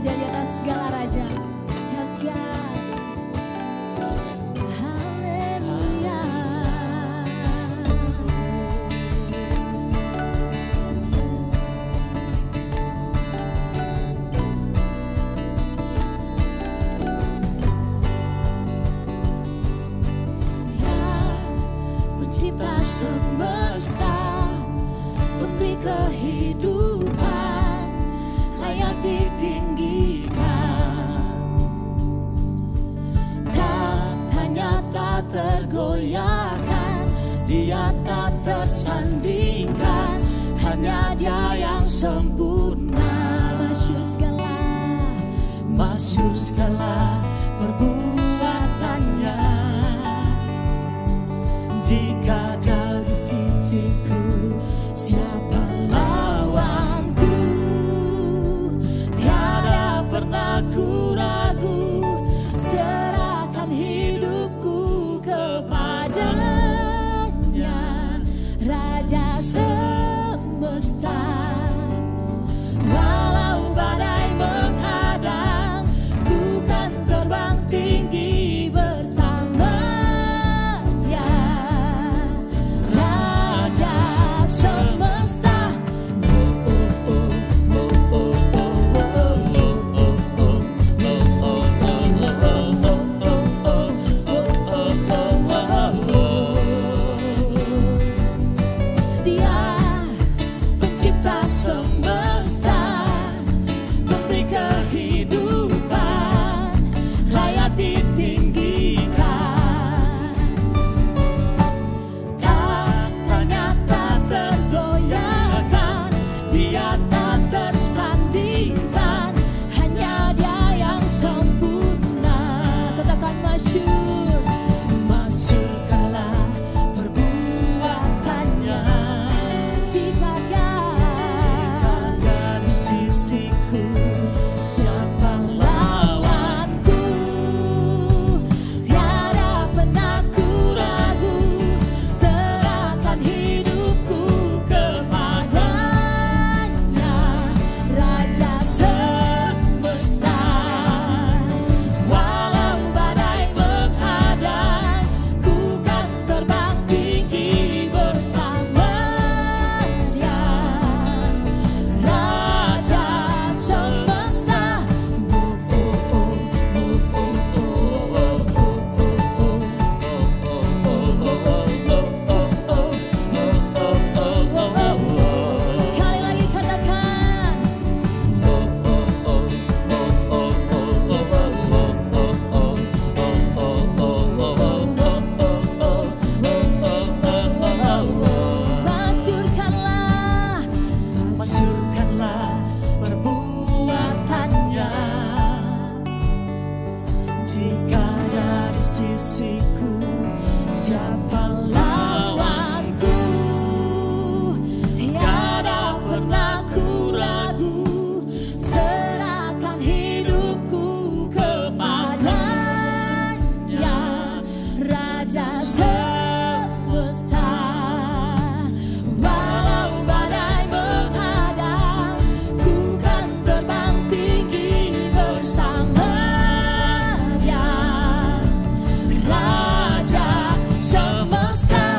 raja di atas segala raja. Yes God. Haleluya. Pencipta semesta, pemberi kehidupan, layak ditinggikan. Taktanya tak tergoyahkan, Dia tak tersandingkan, hanya Dia yang sempurna. Masyhur segala perbuatannya. Jika dari sisiku, siapa lawanku? Tiada pernah ku ragu, serahkan hidupku kepadanya. Raja semesta, walau badai menghadang, ku kan terbang tinggi bersama Dia. Raja semesta, Dia pencipta semesta, pemberi kehidupan, layak ditinggikan. Taktanya tak tergoyahkan, Dia tak tersandingkan, hanya Dia yang sempurna. Katakan masyhur, masyhur segala perbuatannya. Jika dari sisiku, siapa lawanku? Tiada pernah ku ragu, serahkan hidupku kepadanya. Raja semesta, walau badai menghadang, ku kan terbang tinggi bersama Dia. Raja semesta, sekali lagi katakan, masyurkanlah perbuatannya. Jika dari sisiku, siapa lawanku? Tiada pernah ku ragu, serahkan hidupku kepadanya. Raja semesta, walau badai menghadang, ku kan terbang tinggi bersama Dia. Raja semesta.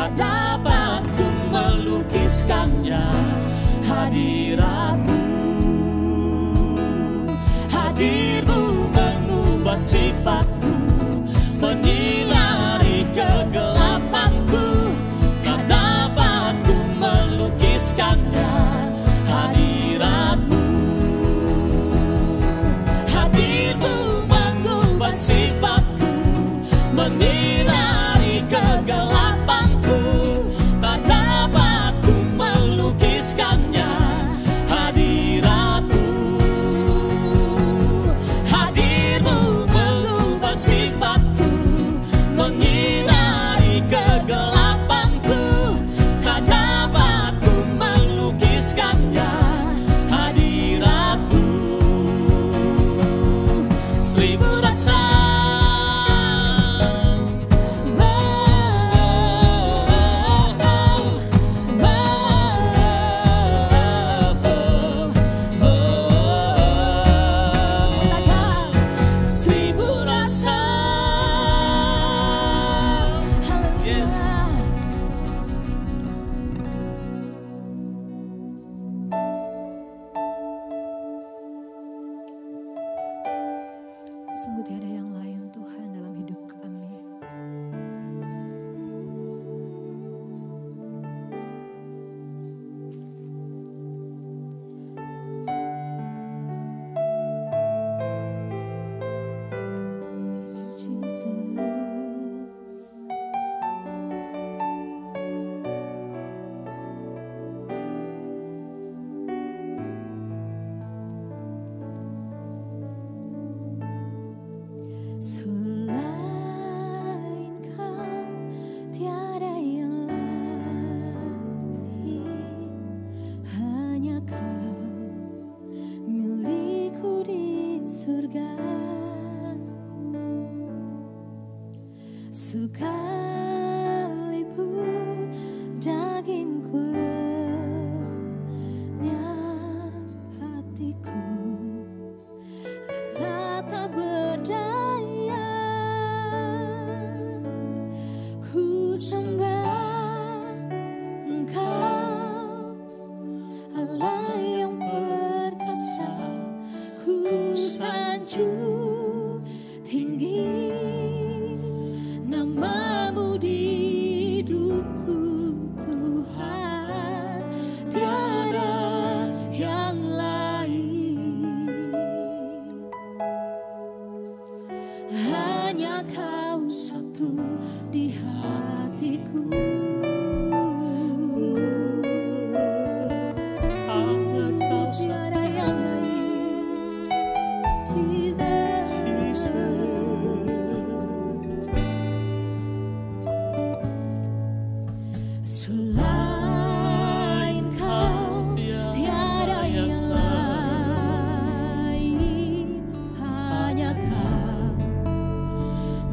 tak dapat ku melukiskannya. Hadiratmu, hadirmu mengubah sifatku, menyinari kegelapanku, tak dapat ku melukiskannya. Hadiratmu, hadirmu mengubah sifatku, menyinari kegelapanku, tak dapat ku melukiskannya. Hadiratmu, hadirmu mengubah sifatku, menyinari kegelapanku, tak dapat ku melukiskannya. Hadiratmu, seribu rasa. Sungguh tiada yang lain Tuhan dalam hidup kami. Jesus. Selain kau tiada yang lain, hanya kau milikku di surga. Sekalipun dagingku lenyap, hatiku rata berdaya. Ku sembah Engkau, Allah yang perkasa. Ku sanjung tinggi namamu di hidupku, Tuhan, tiada yang lain. Hanya kau satu di hatiku. Hanya kau tiada yang lain. Jesus, selain kau tiada yang lain. Hanya kau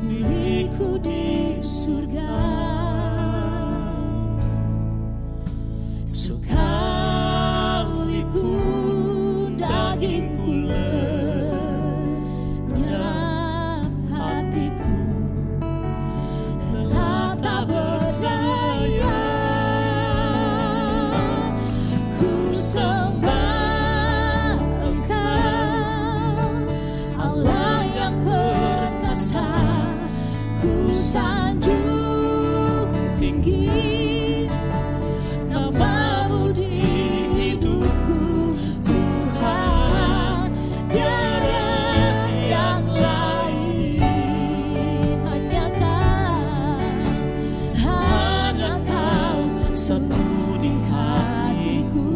milikku di surga. Sekalipun dagingku lenyap, hatiku rata berdaya. Ku sembah Engkau, Allah yang perkasa. Ku sanjung tinggi namamu di hidupku, Tuhan, tiada yang lain. Hanya kau satu di hatiku.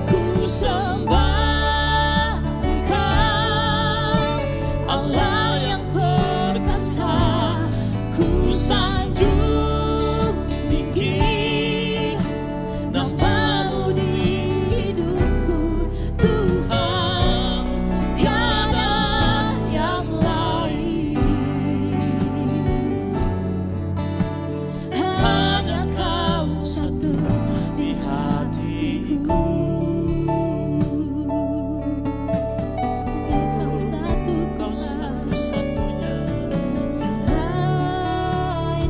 Ku sembah Engkau, Allah yang perkasa. Ku sanjung tinggi namamu di hidupku, Tuhan, tiada yang lain. Hanya kau satu di hatiku. Kau satu-satunya. Selain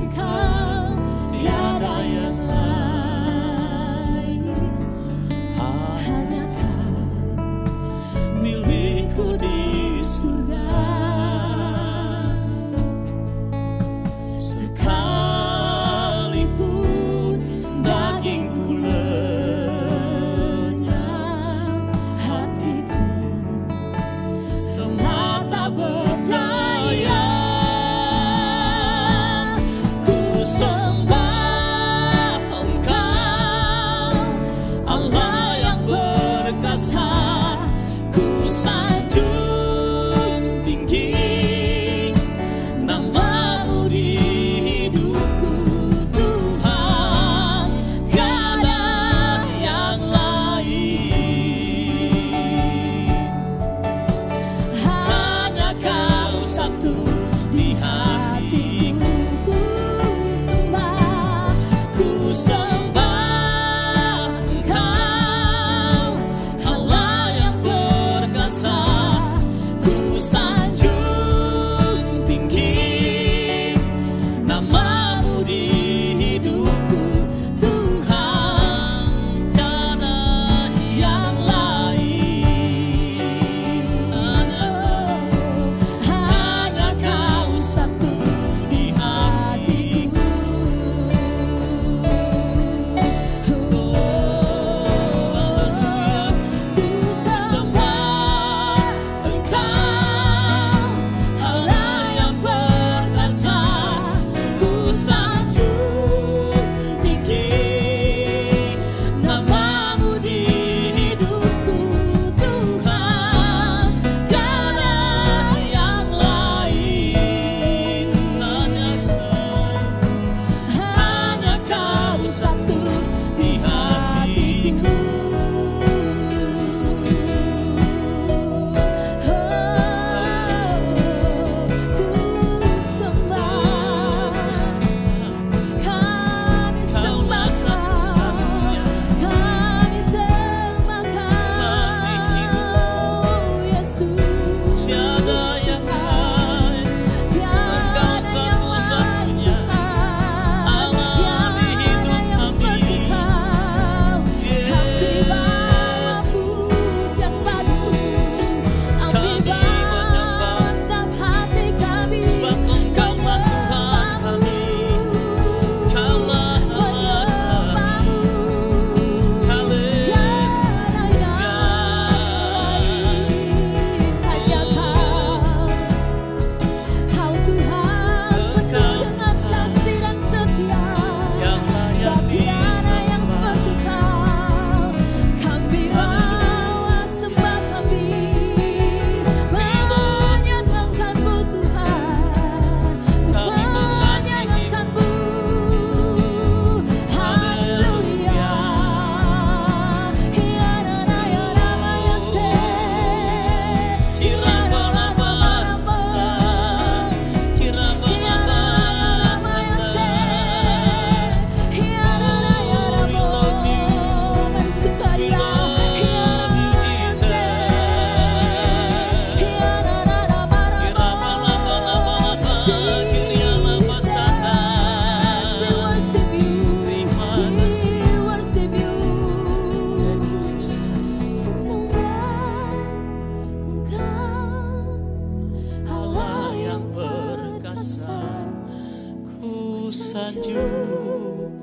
sanjung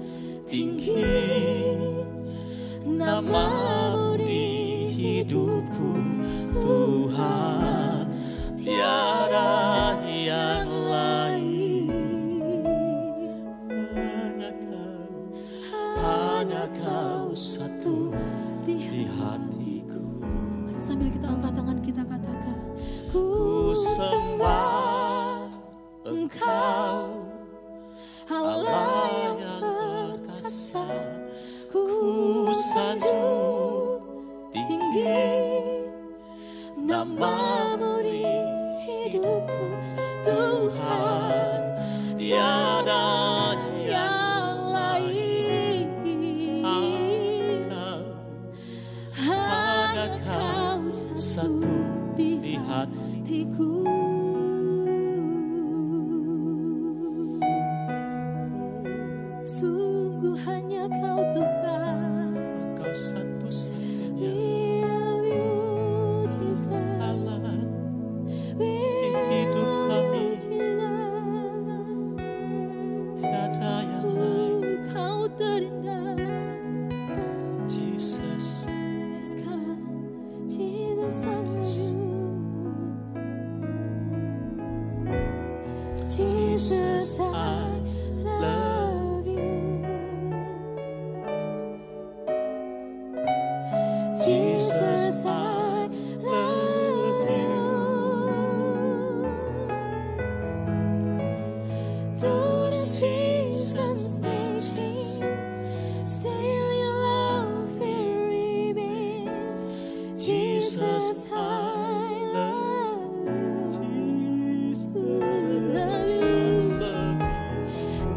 tinggi Nama-Mu di hidupku Tuhan, tiada yang lain. Hanya Kau satu di hatiku. Sambil kita angkat tangan kita katakan, Ku sembah Engkau, Allah yang perkasa. Ku sanjung tinggi Nama-Mu di hidupku Tuhan, tiada yang lain. Hanya Kau satu di hatiku. Sungguh hanya Kau Tuhan, Engkau satu-satunya we love you Jesus, Allah we hidup kami. love you Jesus. Tiada yang lain. Kau terindah, Jesus, yes God, Jesus I love you, Jesus I love you, Jesus I love you. The seasons may change, still your love will remain. Jesus I love you, love you.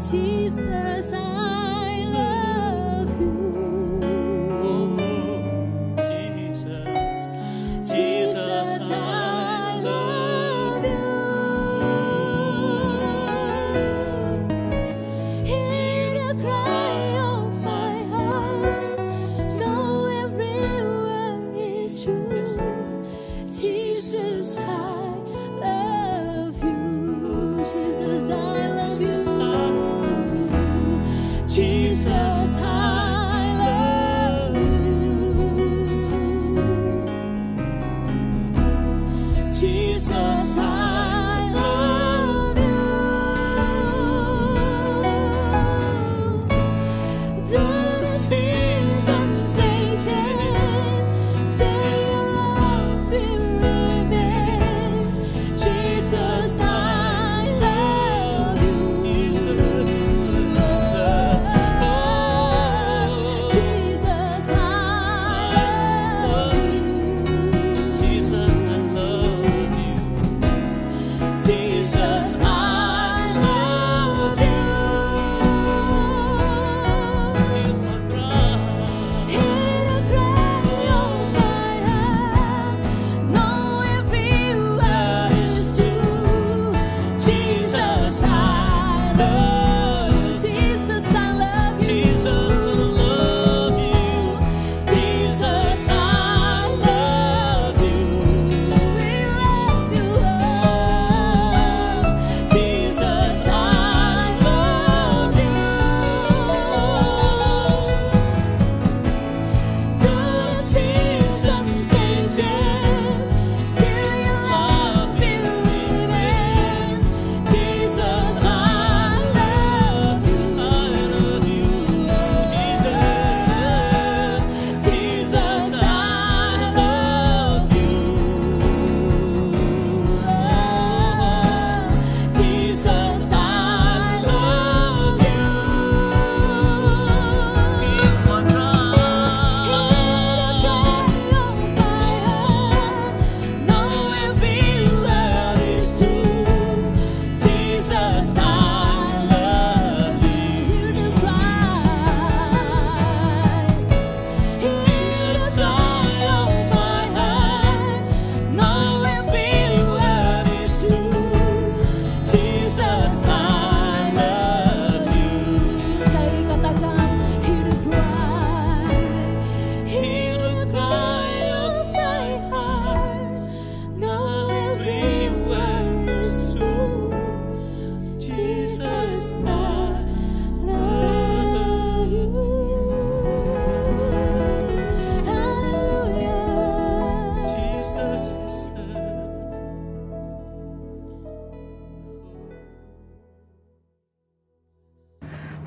Jesus I love you. oh Jesus, Jesus I love you. Hear the cry of my heart, know every word is true. Jesus I love you. Jesus I love Jesus, you.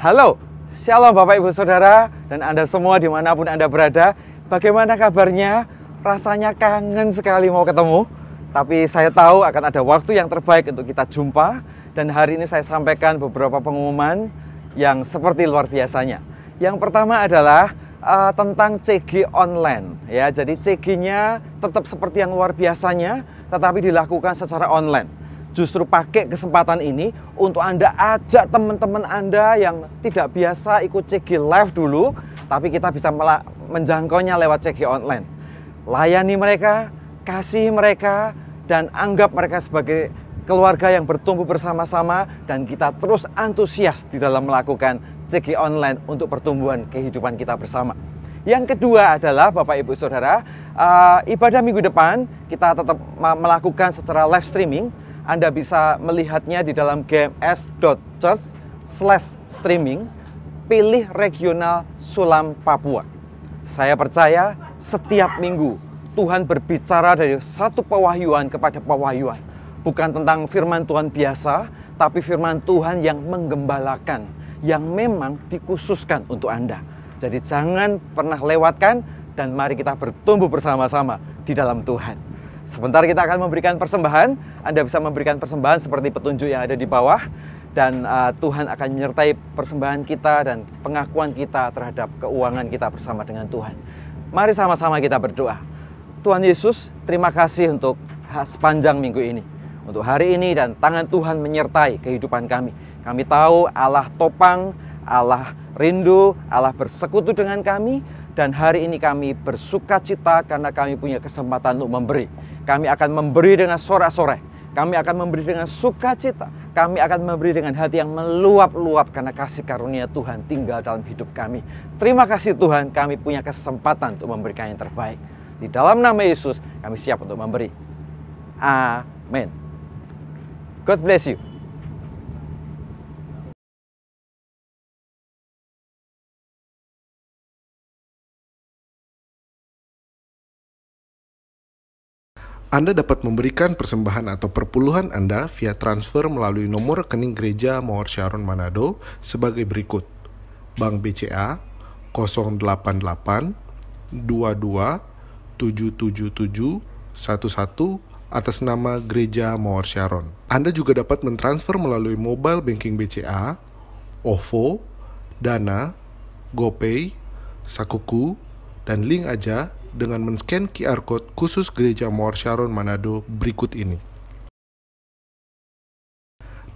Halo, Shalom Bapak Ibu Saudara dan Anda semua dimanapun Anda berada. Bagaimana kabarnya? Rasanya kangen sekali mau ketemu. Tapi saya tahu akan ada waktu yang terbaik untuk kita jumpa. Dan hari ini saya sampaikan beberapa pengumuman yang seperti luar biasanya. Yang pertama adalah tentang CG online. Ya, jadi CG-nya tetap seperti yang luar biasanya, tetapi dilakukan secara online. Justru pakai kesempatan ini untuk Anda ajak teman-teman Anda yang tidak biasa ikut CG live dulu, tapi kita bisa menjangkaunya lewat CG online. Layani mereka, kasih mereka, dan anggap mereka sebagai keluarga yang bertumbuh bersama-sama, dan kita terus antusias di dalam melakukan CG online untuk pertumbuhan kehidupan kita bersama. Yang kedua adalah Bapak Ibu Saudara, ibadah minggu depan kita tetap melakukan secara live streaming. Anda bisa melihatnya di dalam gms.church/streaming, pilih regional Sulam Papua. Saya percaya setiap minggu Tuhan berbicara dari satu pewahyuan kepada pewahyuan. Bukan tentang firman Tuhan biasa, tapi firman Tuhan yang menggembalakan, yang memang dikhususkan untuk Anda. Jadi jangan pernah lewatkan dan mari kita bertumbuh bersama-sama di dalam Tuhan. Sebentar kita akan memberikan persembahan. Anda bisa memberikan persembahan seperti petunjuk yang ada di bawah. Dan Tuhan akan menyertai persembahan kita dan pengakuan kita terhadap keuangan kita bersama dengan Tuhan. Mari sama-sama kita berdoa. Tuhan Yesus, terima kasih untuk sepanjang minggu ini. Untuk hari ini dan tangan Tuhan menyertai kehidupan kami. Kami tahu Allah topang, Allah rindu, Allah bersekutu dengan kami. Dan hari ini kami bersuka cita karena kami punya kesempatan untuk memberi. Kami akan memberi dengan sorak-sorai. Kami akan memberi dengan sukacita. Kami akan memberi dengan hati yang meluap-luap karena kasih karunia Tuhan tinggal dalam hidup kami. Terima kasih Tuhan, kami punya kesempatan untuk memberikan yang terbaik. Di dalam nama Yesus, kami siap untuk memberi. Amin. God bless you. Anda dapat memberikan persembahan atau perpuluhan Anda via transfer melalui nomor rekening Gereja Mawar Syaron Manado sebagai berikut. Bank BCA 088 22 777 11 atas nama Gereja Mawar Syaron. Anda juga dapat mentransfer melalui mobile banking BCA, OVO, Dana, GoPay, Sakuku, dan Link Aja dengan men-scan QR Code khusus Gereja Mawar Syaron Manado berikut ini.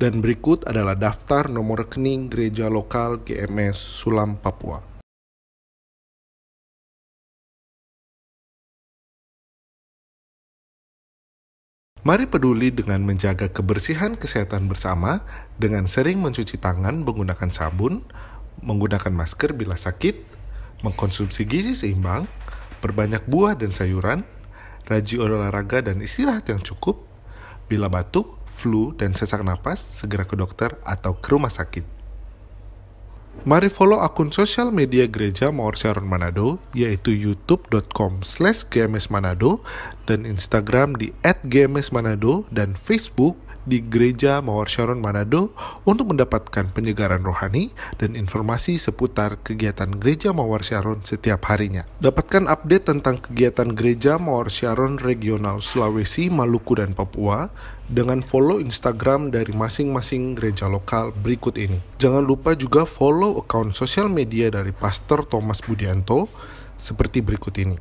Dan berikut adalah daftar nomor rekening gereja lokal GMS Sulam Papua. Mari peduli dengan menjaga kebersihan kesehatan bersama dengan sering mencuci tangan menggunakan sabun, menggunakan masker bila sakit, mengkonsumsi gizi seimbang, berbanyak buah dan sayuran, rajin olahraga dan istirahat yang cukup. Bila batuk, flu, dan sesak napas, segera ke dokter atau ke rumah sakit. Mari follow akun sosial media Gereja Mawar Syaron Manado, yaitu youtube.com/gmsmanado dan Instagram di @gmsmanado dan Facebook di Gereja Mawar Syaron Manado untuk mendapatkan penyegaran rohani dan informasi seputar kegiatan Gereja Mawar Syaron setiap harinya. Dapatkan update tentang kegiatan Gereja Mawar Syaron Regional Sulawesi, Maluku, dan Papua dengan follow Instagram dari masing-masing gereja lokal berikut ini. Jangan lupa juga follow akun sosial media dari Pastor Thomas Budianto seperti berikut ini.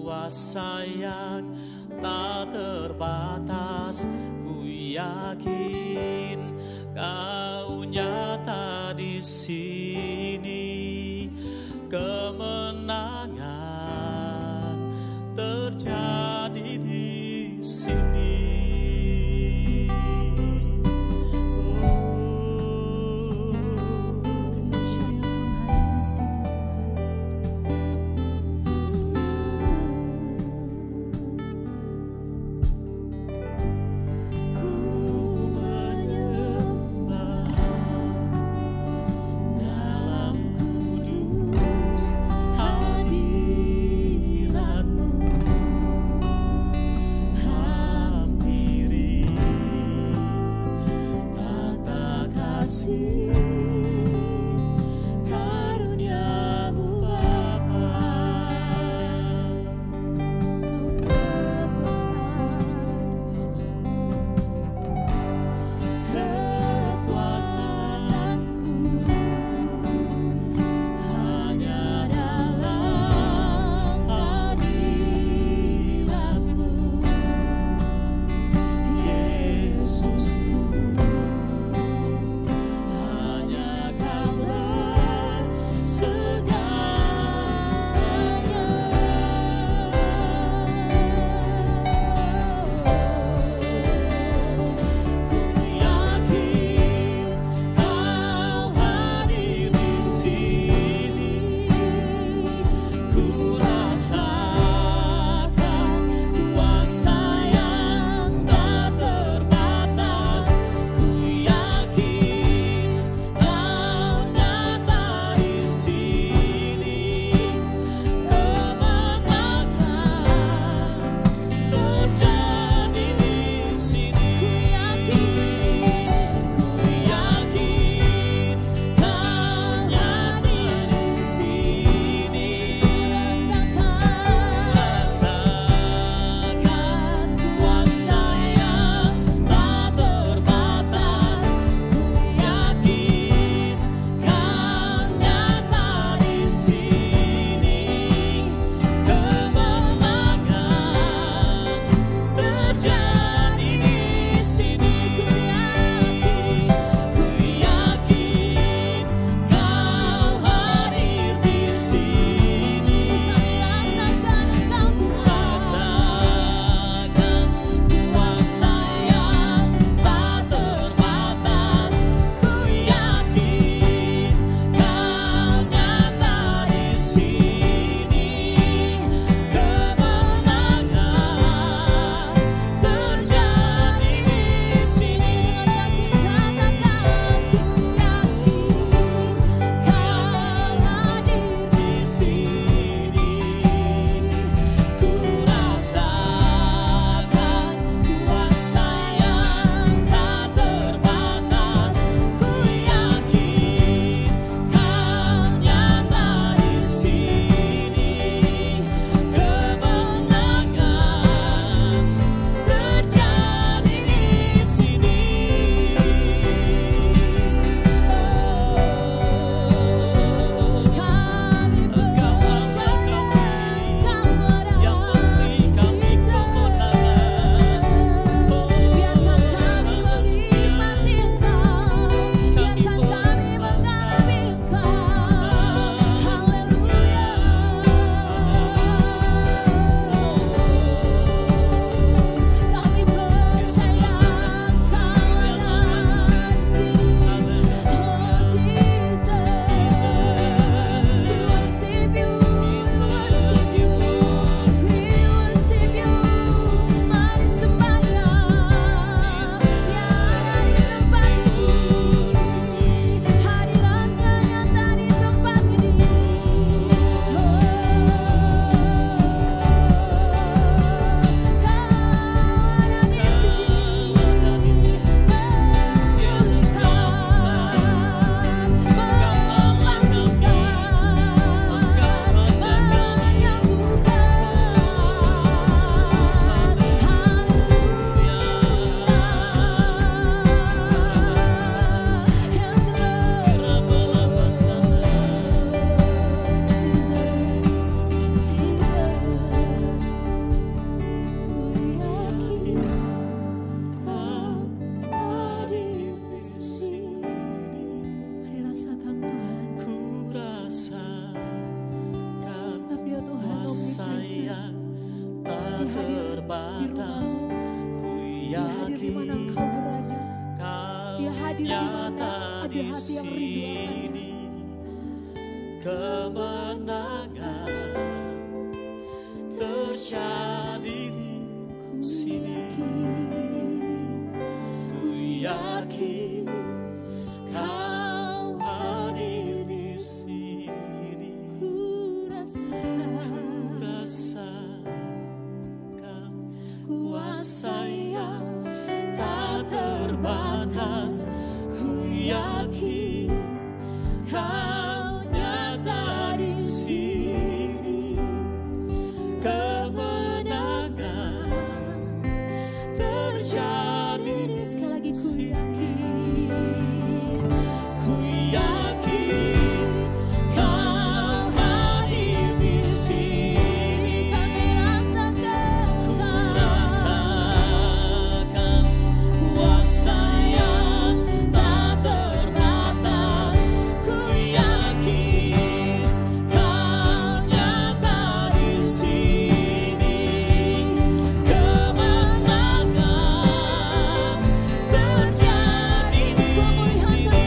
kuasa yang tak terbatas. Ku yakin Kau nyata di sini, kemenangan terjadi di sini. terbatas, ku Dia hadir di mana yakin engkau berada. Kau Dia hadir di mana nyata ada di hati yang merindukannya. sini. Kemenangan terjadi di sini. Ku yakin Kau hadir di sini. Ku rasakan kuasa yang tak terbatas. Ku yakin Kau nyata di sini. Kemenangan terjadi di Sekali lagi ku sini. yakin. Ku yakin Kau hadir di sini. Ku rasakan kuasa yang tak terbatas. Ku yakin Kau nyata di sini. Kemenangan terjadi di sini.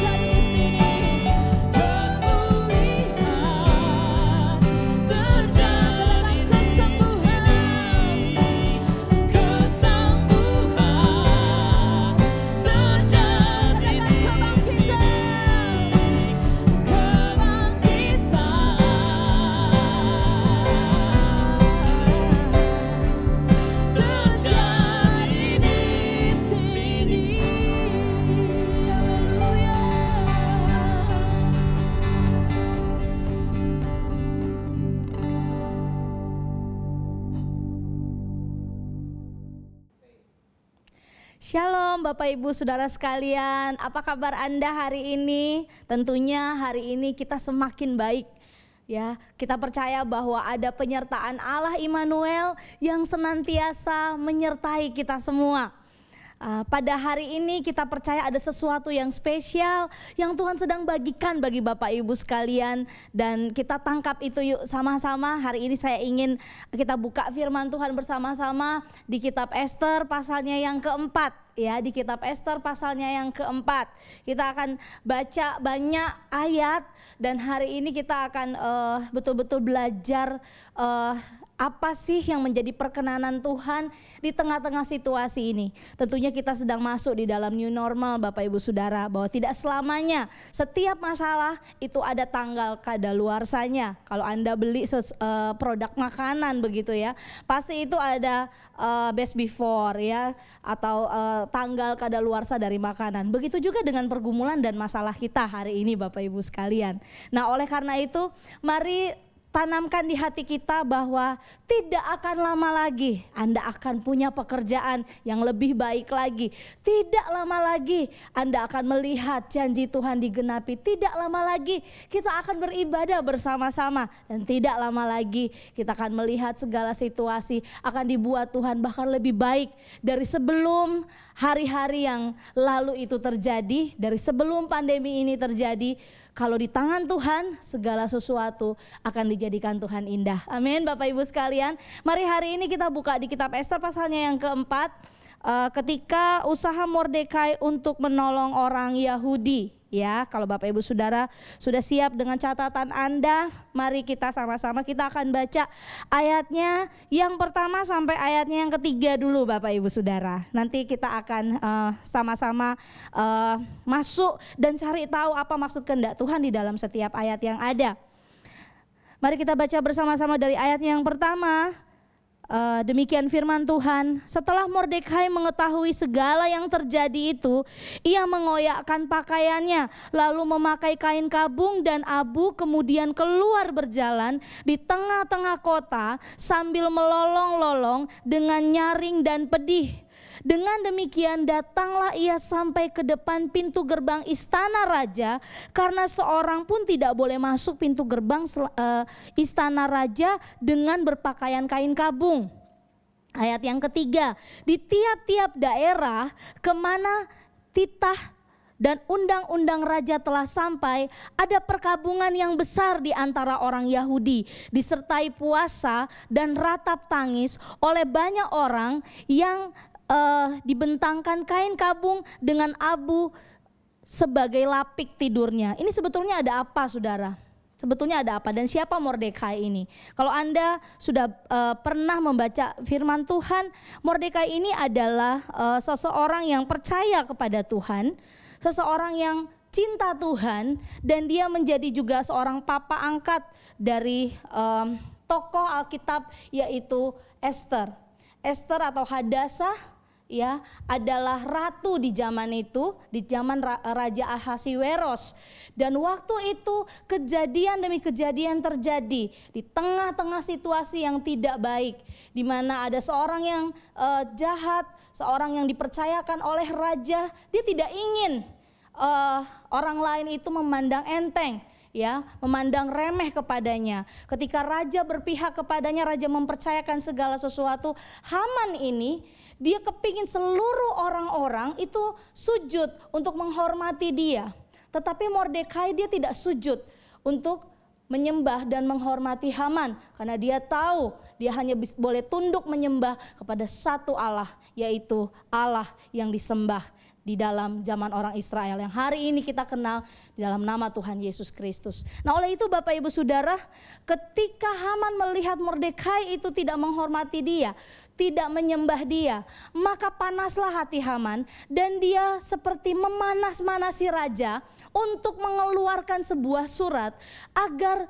Kesulitan terjadi di sini. Kesembuhan terjadi di sini. Kebangkitan terjadi di sini. Shalom Bapak Ibu Saudara sekalian, apa kabar Anda hari ini? Tentunya hari ini kita semakin baik. Ya, kita percaya bahwa ada penyertaan Allah Immanuel yang senantiasa menyertai kita semua. Pada hari ini kita percaya ada sesuatu yang spesial yang Tuhan sedang bagikan bagi Bapak Ibu sekalian, dan kita tangkap itu yuk sama-sama. Hari ini saya ingin kita buka firman Tuhan bersama-sama di kitab Ester pasalnya yang keempat. Ya, di kitab Ester pasalnya yang keempat kita akan baca banyak ayat, dan hari ini kita akan betul-betul belajar apa sih yang menjadi perkenanan Tuhan di tengah-tengah situasi ini. Tentunya kita sedang masuk di dalam new normal Bapak Ibu Saudara, bahwa tidak selamanya setiap masalah itu ada tanggal kadaluarsanya. Kalau Anda beli produk makanan begitu ya, pasti itu ada best before ya, atau tanggal kadaluarsa dari makanan. Begitu juga dengan pergumulan dan masalah kita hari ini Bapak Ibu sekalian. Nah, oleh karena itu mari tanamkan di hati kita bahwa tidak akan lama lagi Anda akan punya pekerjaan yang lebih baik lagi. Tidak lama lagi Anda akan melihat janji Tuhan digenapi. Tidak lama lagi kita akan beribadah bersama-sama. Dan tidak lama lagi kita akan melihat segala situasi akan dibuat Tuhan bahkan lebih baik dari sebelum hari-hari yang lalu itu terjadi, dari sebelum pandemi ini terjadi. Kalau di tangan Tuhan segala sesuatu akan dijadikan Tuhan indah. Amin Bapak Ibu sekalian. Mari hari ini kita buka di kitab Ester pasalnya yang keempat. Ketika usaha Mordekai untuk menolong orang Yahudi. Ya, kalau Bapak Ibu Saudara sudah siap dengan catatan Anda, mari kita sama-sama kita akan baca ayatnya yang pertama sampai ayatnya yang ketiga dulu Bapak Ibu Saudara. Nanti kita akan sama-sama masuk dan cari tahu apa maksud kehendak Tuhan di dalam setiap ayat yang ada. Mari kita baca bersama-sama dari ayat yang pertama. Demikian firman Tuhan. Setelah Mordekai mengetahui segala yang terjadi itu, ia mengoyakkan pakaiannya, lalu memakai kain kabung dan abu, kemudian keluar berjalan di tengah-tengah kota sambil melolong-lolong dengan nyaring dan pedih. Dengan demikian datanglah ia sampai ke depan pintu gerbang istana raja, karena seorang pun tidak boleh masuk pintu gerbang istana raja dengan berpakaian kain kabung. Ayat yang ketiga, di tiap-tiap daerah kemana titah dan undang-undang raja telah sampai, ada perkabungan yang besar di antara orang Yahudi, disertai puasa dan ratap tangis oleh banyak orang yang dibentangkan kain kabung dengan abu sebagai lapik tidurnya. Ini sebetulnya ada apa, saudara? Sebetulnya ada apa dan siapa Mordekai ini? Kalau Anda sudah pernah membaca firman Tuhan, Mordekai ini adalah seseorang yang percaya kepada Tuhan, seseorang yang cinta Tuhan, dan dia menjadi juga seorang papa angkat dari tokoh Alkitab, yaitu Esther. Esther atau Hadassah ya adalah ratu di zaman itu, di zaman Raja Ahasiweros. Dan waktu itu kejadian demi kejadian terjadi di tengah-tengah situasi yang tidak baik, di mana ada seorang yang jahat, seorang yang dipercayakan oleh raja. Dia tidak ingin orang lain itu memandang enteng, ya, memandang remeh kepadanya. Ketika raja berpihak kepadanya, raja mempercayakan segala sesuatu. Haman ini dia kepingin seluruh orang-orang itu sujud untuk menghormati dia. Tetapi Mordekai dia tidak sujud untuk menyembah dan menghormati Haman, karena dia tahu dia hanya boleh tunduk menyembah kepada satu Allah, yaitu Allah yang disembah di dalam zaman orang Israel yang hari ini kita kenal di dalam nama Tuhan Yesus Kristus. Nah, oleh itu Bapak Ibu Saudara, ketika Haman melihat Mordekai itu tidak menghormati dia, tidak menyembah dia, maka panaslah hati Haman dan dia seperti memanas-manasi raja untuk mengeluarkan sebuah surat agar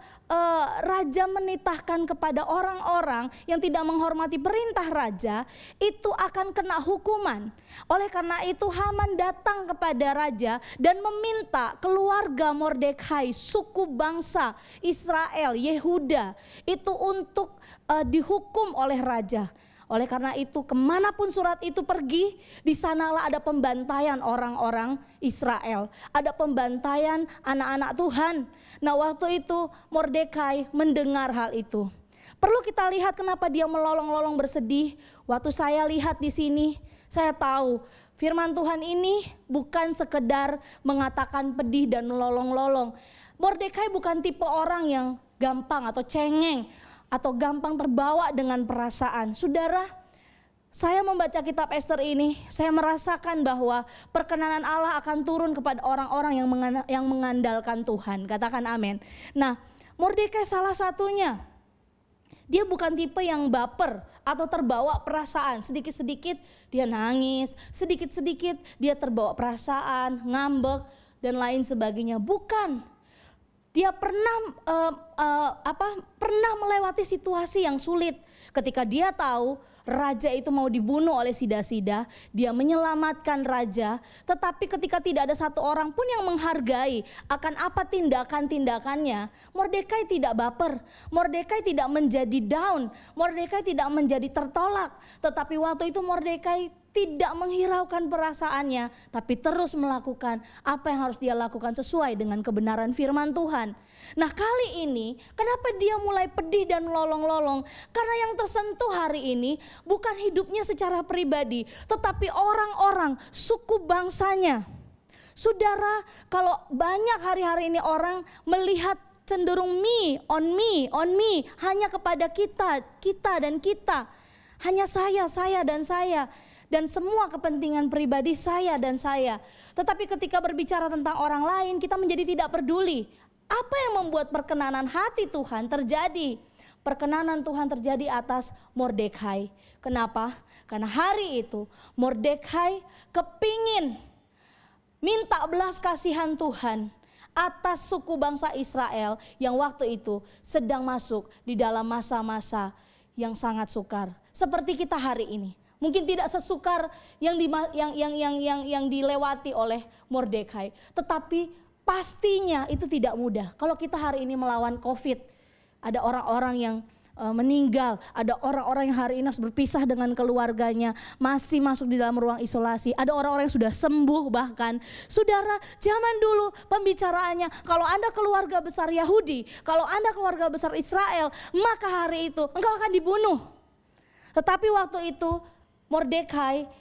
raja menitahkan kepada orang-orang yang tidak menghormati perintah raja itu akan kena hukuman. Oleh karena itu Haman datang kepada raja dan meminta keluarga Mordekai, suku bangsa Israel, Yehuda itu untuk dihukum oleh raja. Oleh karena itu kemanapun surat itu pergi, di sanalah ada pembantaian orang-orang Israel. Ada pembantaian anak-anak Tuhan. Nah, waktu itu Mordekai mendengar hal itu. Perlu kita lihat kenapa dia melolong-lolong bersedih. Waktu saya lihat di sini, saya tahu firman Tuhan ini bukan sekedar mengatakan pedih dan melolong-lolong. Mordekai bukan tipe orang yang gampang atau cengeng atau gampang terbawa dengan perasaan. Saudara, saya membaca kitab Esther ini, saya merasakan bahwa perkenanan Allah akan turun kepada orang-orang yang mengandalkan Tuhan. Katakan amin. Nah, Mordekai salah satunya. Dia bukan tipe yang baper atau terbawa perasaan. Sedikit-sedikit dia nangis, sedikit-sedikit dia terbawa perasaan, ngambek dan lain sebagainya. Bukan. Dia pernah melewati situasi yang sulit. Ketika dia tahu raja itu mau dibunuh oleh sida-sida, dia menyelamatkan raja. Tetapi ketika tidak ada satu orang pun yang menghargai akan apa tindakan-tindakannya, Mordekai tidak baper, Mordekai tidak menjadi down, Mordekai tidak menjadi tertolak. Tetapi waktu itu Mordekai tidak menghiraukan perasaannya, tapi terus melakukan apa yang harus dia lakukan sesuai dengan kebenaran firman Tuhan. Nah, kali ini kenapa dia mulai pedih dan melolong-lolong? Karena yang tersentuh hari ini bukan hidupnya secara pribadi, tetapi orang-orang suku bangsanya. Saudara, kalau banyak hari-hari ini orang melihat cenderung me, on me, hanya kepada kita dan kita. Hanya saya dan saya. Dan semua kepentingan pribadi saya dan saya. Tetapi ketika berbicara tentang orang lain, kita menjadi tidak peduli. Apa yang membuat perkenanan hati Tuhan terjadi? Perkenanan Tuhan terjadi atas Mordekai. Kenapa? Karena hari itu Mordekai kepingin minta belas kasihan Tuhan atas suku bangsa Israel yang waktu itu sedang masuk di dalam masa-masa yang sangat sukar. Seperti kita hari ini. Mungkin tidak sesukar yang dilewati oleh Mordekai, tetapi pastinya itu tidak mudah. Kalau kita hari ini melawan COVID, ada orang-orang yang meninggal, ada orang-orang yang hari ini harus berpisah dengan keluarganya, masih masuk di dalam ruang isolasi, ada orang-orang yang sudah sembuh bahkan. Saudara, zaman dulu pembicaraannya, kalau Anda keluarga besar Yahudi, kalau Anda keluarga besar Israel, maka hari itu engkau akan dibunuh. Tetapi waktu itu Mordekai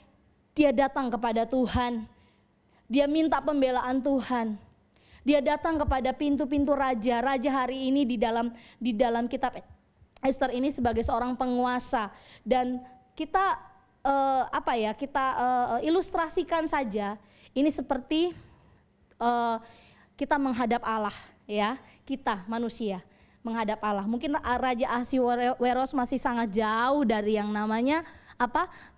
dia datang kepada Tuhan Dia minta pembelaan Tuhan. Dia datang kepada pintu-pintu raja. Raja hari ini di dalam kitab Ester ini sebagai seorang penguasa. Dan kita ilustrasikan saja. Ini seperti kita menghadap Allah, ya. Kita manusia menghadap Allah. Mungkin Raja Ahasiweros masih sangat jauh dari yang namanya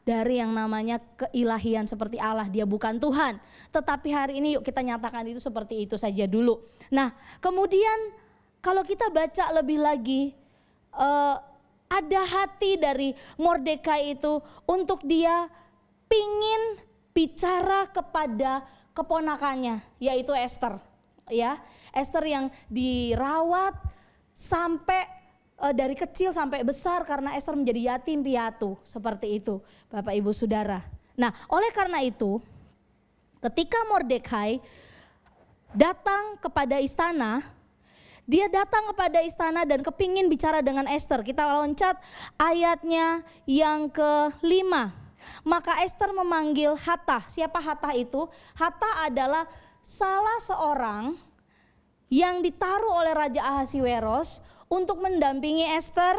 dari yang namanya keilahian seperti Allah. Dia bukan Tuhan. Tetapi hari ini yuk kita nyatakan itu seperti itu saja dulu. Nah, kemudian kalau kita baca lebih lagi, ada hati dari Mordekai itu untuk dia pingin bicara kepada keponakannya, yaitu Ester. Ya, Ester yang dirawat sampai dari kecil sampai besar karena Ester menjadi yatim piatu, seperti itu Bapak Ibu Saudara. Nah, oleh karena itu ketika Mordekai datang kepada istana, dia datang kepada istana dan kepingin bicara dengan Ester. Kita loncat ayatnya yang ke-5. Maka Ester memanggil Hattah. Siapa Hattah itu? Hattah adalah salah seorang yang ditaruh oleh Raja Ahasiweros untuk mendampingi Ester,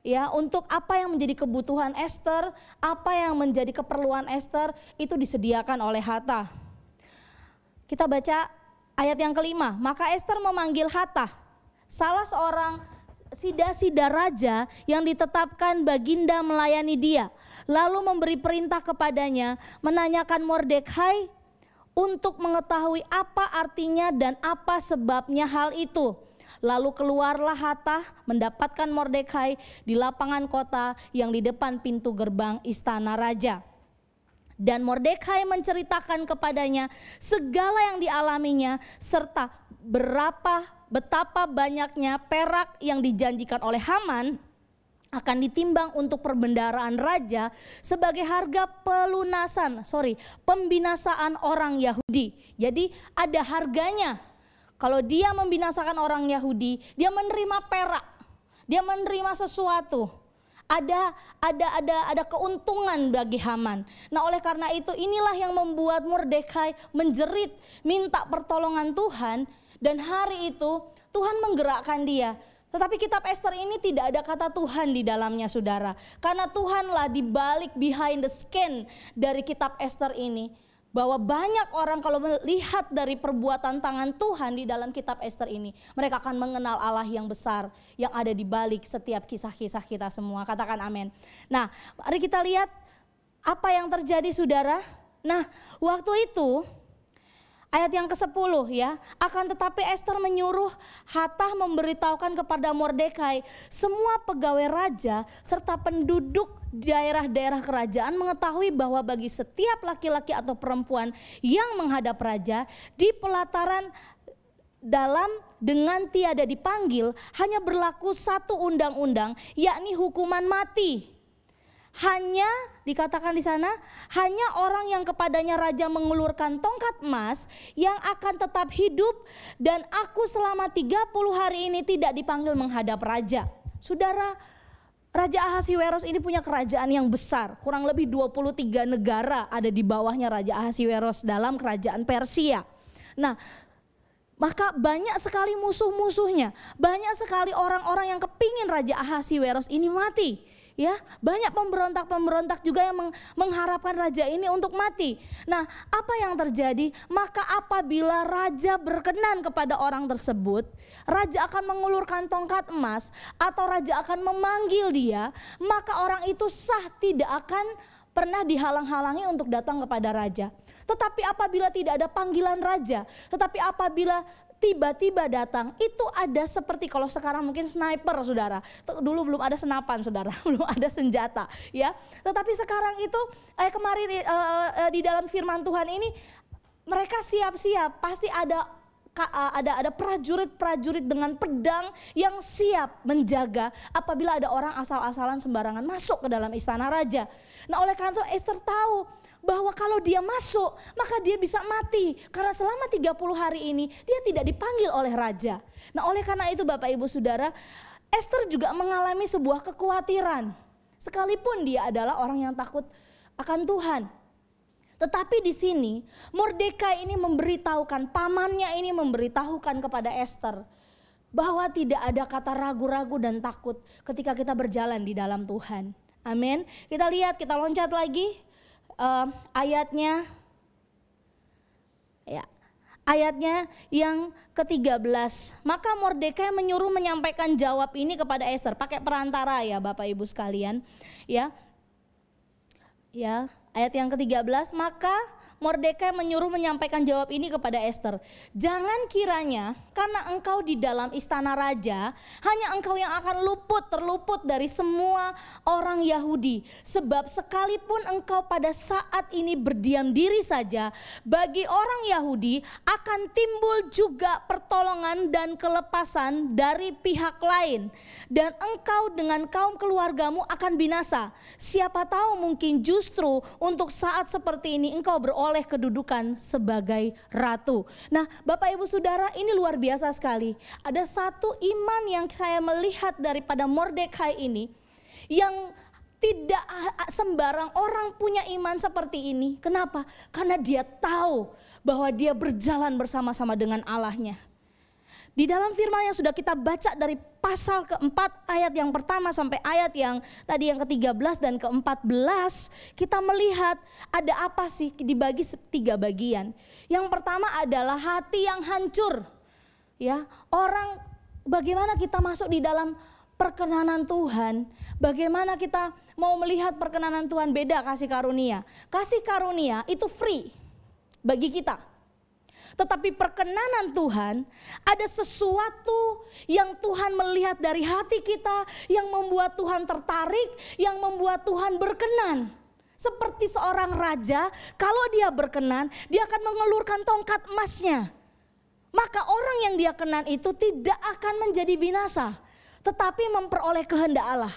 ya, untuk apa yang menjadi kebutuhan Ester, apa yang menjadi keperluan Ester, itu disediakan oleh Hattah. Kita baca ayat yang ke-5. Maka Ester memanggil Hattah, salah seorang sida-sida raja yang ditetapkan baginda melayani dia, lalu memberi perintah kepadanya menanyakan Mordekai untuk mengetahui apa artinya dan apa sebabnya hal itu. Lalu keluarlah Hattah mendapatkan Mordekai di lapangan kota yang di depan pintu gerbang istana raja. Dan Mordekai menceritakan kepadanya segala yang dialaminya serta betapa banyaknya perak yang dijanjikan oleh Haman akan ditimbang untuk perbendaharaan raja sebagai harga pembinasaan orang Yahudi. Jadi ada harganya. Kalau dia membinasakan orang Yahudi, dia menerima perak, dia menerima sesuatu. Ada keuntungan bagi Haman. Nah, oleh karena itu inilah yang membuat Mordekai menjerit minta pertolongan Tuhan, dan hari itu Tuhan menggerakkan dia. Tetapi kitab Ester ini tidak ada kata Tuhan di dalamnya, saudara. Karena Tuhanlah di balik behind the scene dari kitab Ester ini. Bahwa banyak orang kalau melihat dari perbuatan tangan Tuhan di dalam kitab Ester ini, mereka akan mengenal Allah yang besar yang ada di balik setiap kisah-kisah kita semua. Katakan amin. Nah, mari kita lihat apa yang terjadi, saudara. Nah, waktu itu ayat yang ke-10 ya, akan tetapi Ester menyuruh Hattah memberitahukan kepada Mordekai semua pegawai raja serta penduduk daerah-daerah kerajaan mengetahui bahwa bagi setiap laki-laki atau perempuan yang menghadap raja di pelataran dalam dengan tiada dipanggil hanya berlaku satu undang-undang, yakni hukuman mati. Hanya dikatakan di sana, hanya orang yang kepadanya raja mengulurkan tongkat emas yang akan tetap hidup, dan aku selama 30 hari ini tidak dipanggil menghadap raja. Saudara, Raja Ahasiweros ini punya kerajaan yang besar, kurang lebih 23 negara ada di bawahnya Raja Ahasiweros dalam kerajaan Persia. Nah, maka banyak sekali musuh-musuhnya, banyak sekali orang-orang yang kepingin Raja Ahasiweros ini mati. Ya, banyak pemberontak-pemberontak juga yang mengharapkan raja ini untuk mati. Nah, apa yang terjadi? Maka apabila raja berkenan kepada orang tersebut, raja akan mengulurkan tongkat emas atau raja akan memanggil dia, maka orang itu sah, tidak akan pernah dihalang-halangi untuk datang kepada raja. Tetapi apabila tidak ada panggilan raja, tetapi apabila tiba-tiba datang, itu ada seperti kalau sekarang mungkin sniper, saudara. Dulu belum ada senapan, saudara, belum ada senjata, ya. Tetapi sekarang itu kemarin di dalam firman Tuhan ini mereka siap-siap, pasti ada prajurit-prajurit dengan pedang yang siap menjaga apabila ada orang asal-asalan sembarangan masuk ke dalam istana raja. Nah, oleh karena itu Ester tahu bahwa kalau dia masuk maka dia bisa mati, karena selama 30 hari ini dia tidak dipanggil oleh raja. Nah, oleh karena itu Bapak Ibu Saudara, Ester juga mengalami sebuah kekhawatiran sekalipun dia adalah orang yang takut akan Tuhan. Tetapi di sini Mordekai ini memberitahukan, pamannya ini memberitahukan kepada Ester bahwa tidak ada kata ragu-ragu dan takut ketika kita berjalan di dalam Tuhan. Amin. Kita lihat, kita loncat lagi ayatnya. Ya. Ayatnya yang ke-13. Maka Mordekai menyuruh menyampaikan jawab ini kepada Ester. Pakai perantara ya Bapak Ibu sekalian. Ya. Ya, ayat yang ke-13, maka Mordekai menyuruh menyampaikan jawab ini kepada Ester. Jangan kiranya karena engkau di dalam istana raja, hanya engkau yang akan terluput dari semua orang Yahudi. Sebab sekalipun engkau pada saat ini berdiam diri saja, bagi orang Yahudi akan timbul juga pertolongan dan kelepasan dari pihak lain. Dan engkau dengan kaum keluargamu akan binasa. Siapa tahu mungkin justru untuk saat seperti ini engkau beroleh kedudukan sebagai ratu. Nah, Bapak Ibu Saudara, ini luar biasa sekali. Ada satu iman yang saya melihat daripada Mordekai ini yang tidak sembarang orang punya iman seperti ini. Kenapa? Karena dia tahu bahwa dia berjalan bersama-sama dengan Allahnya. Di dalam firman yang sudah kita baca dari pasal keempat ayat yang pertama sampai ayat yang tadi yang ke-13 dan ke-14, kita melihat ada apa sih, dibagi 3 bagian. Yang pertama adalah hati yang hancur. Ya, orang, bagaimana kita masuk di dalam perkenanan Tuhan, bagaimana kita mau melihat perkenanan Tuhan, beda kasih karunia. Kasih karunia itu free bagi kita. Tetapi perkenanan Tuhan, ada sesuatu yang Tuhan melihat dari hati kita, yang membuat Tuhan tertarik, yang membuat Tuhan berkenan. Seperti seorang raja, kalau dia berkenan, dia akan mengelurkan tongkat emasnya. Maka orang yang dia kenan itu tidak akan menjadi binasa, tetapi memperoleh kehendak Allah.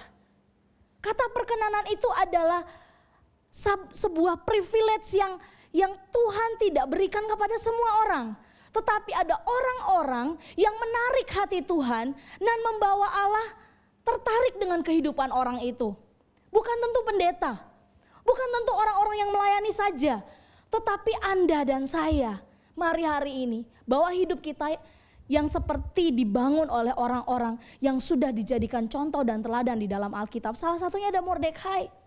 Kata perkenanan itu adalah sebuah privilege yang Tuhan tidak berikan kepada semua orang. Tetapi ada orang-orang yang menarik hati Tuhan dan membawa Allah tertarik dengan kehidupan orang itu. Bukan tentu pendeta, bukan tentu orang-orang yang melayani saja. Tetapi Anda dan saya, mari hari ini bawa hidup kita yang seperti dibangun oleh orang-orang yang sudah dijadikan contoh dan teladan di dalam Alkitab. Salah satunya ada Mordekai.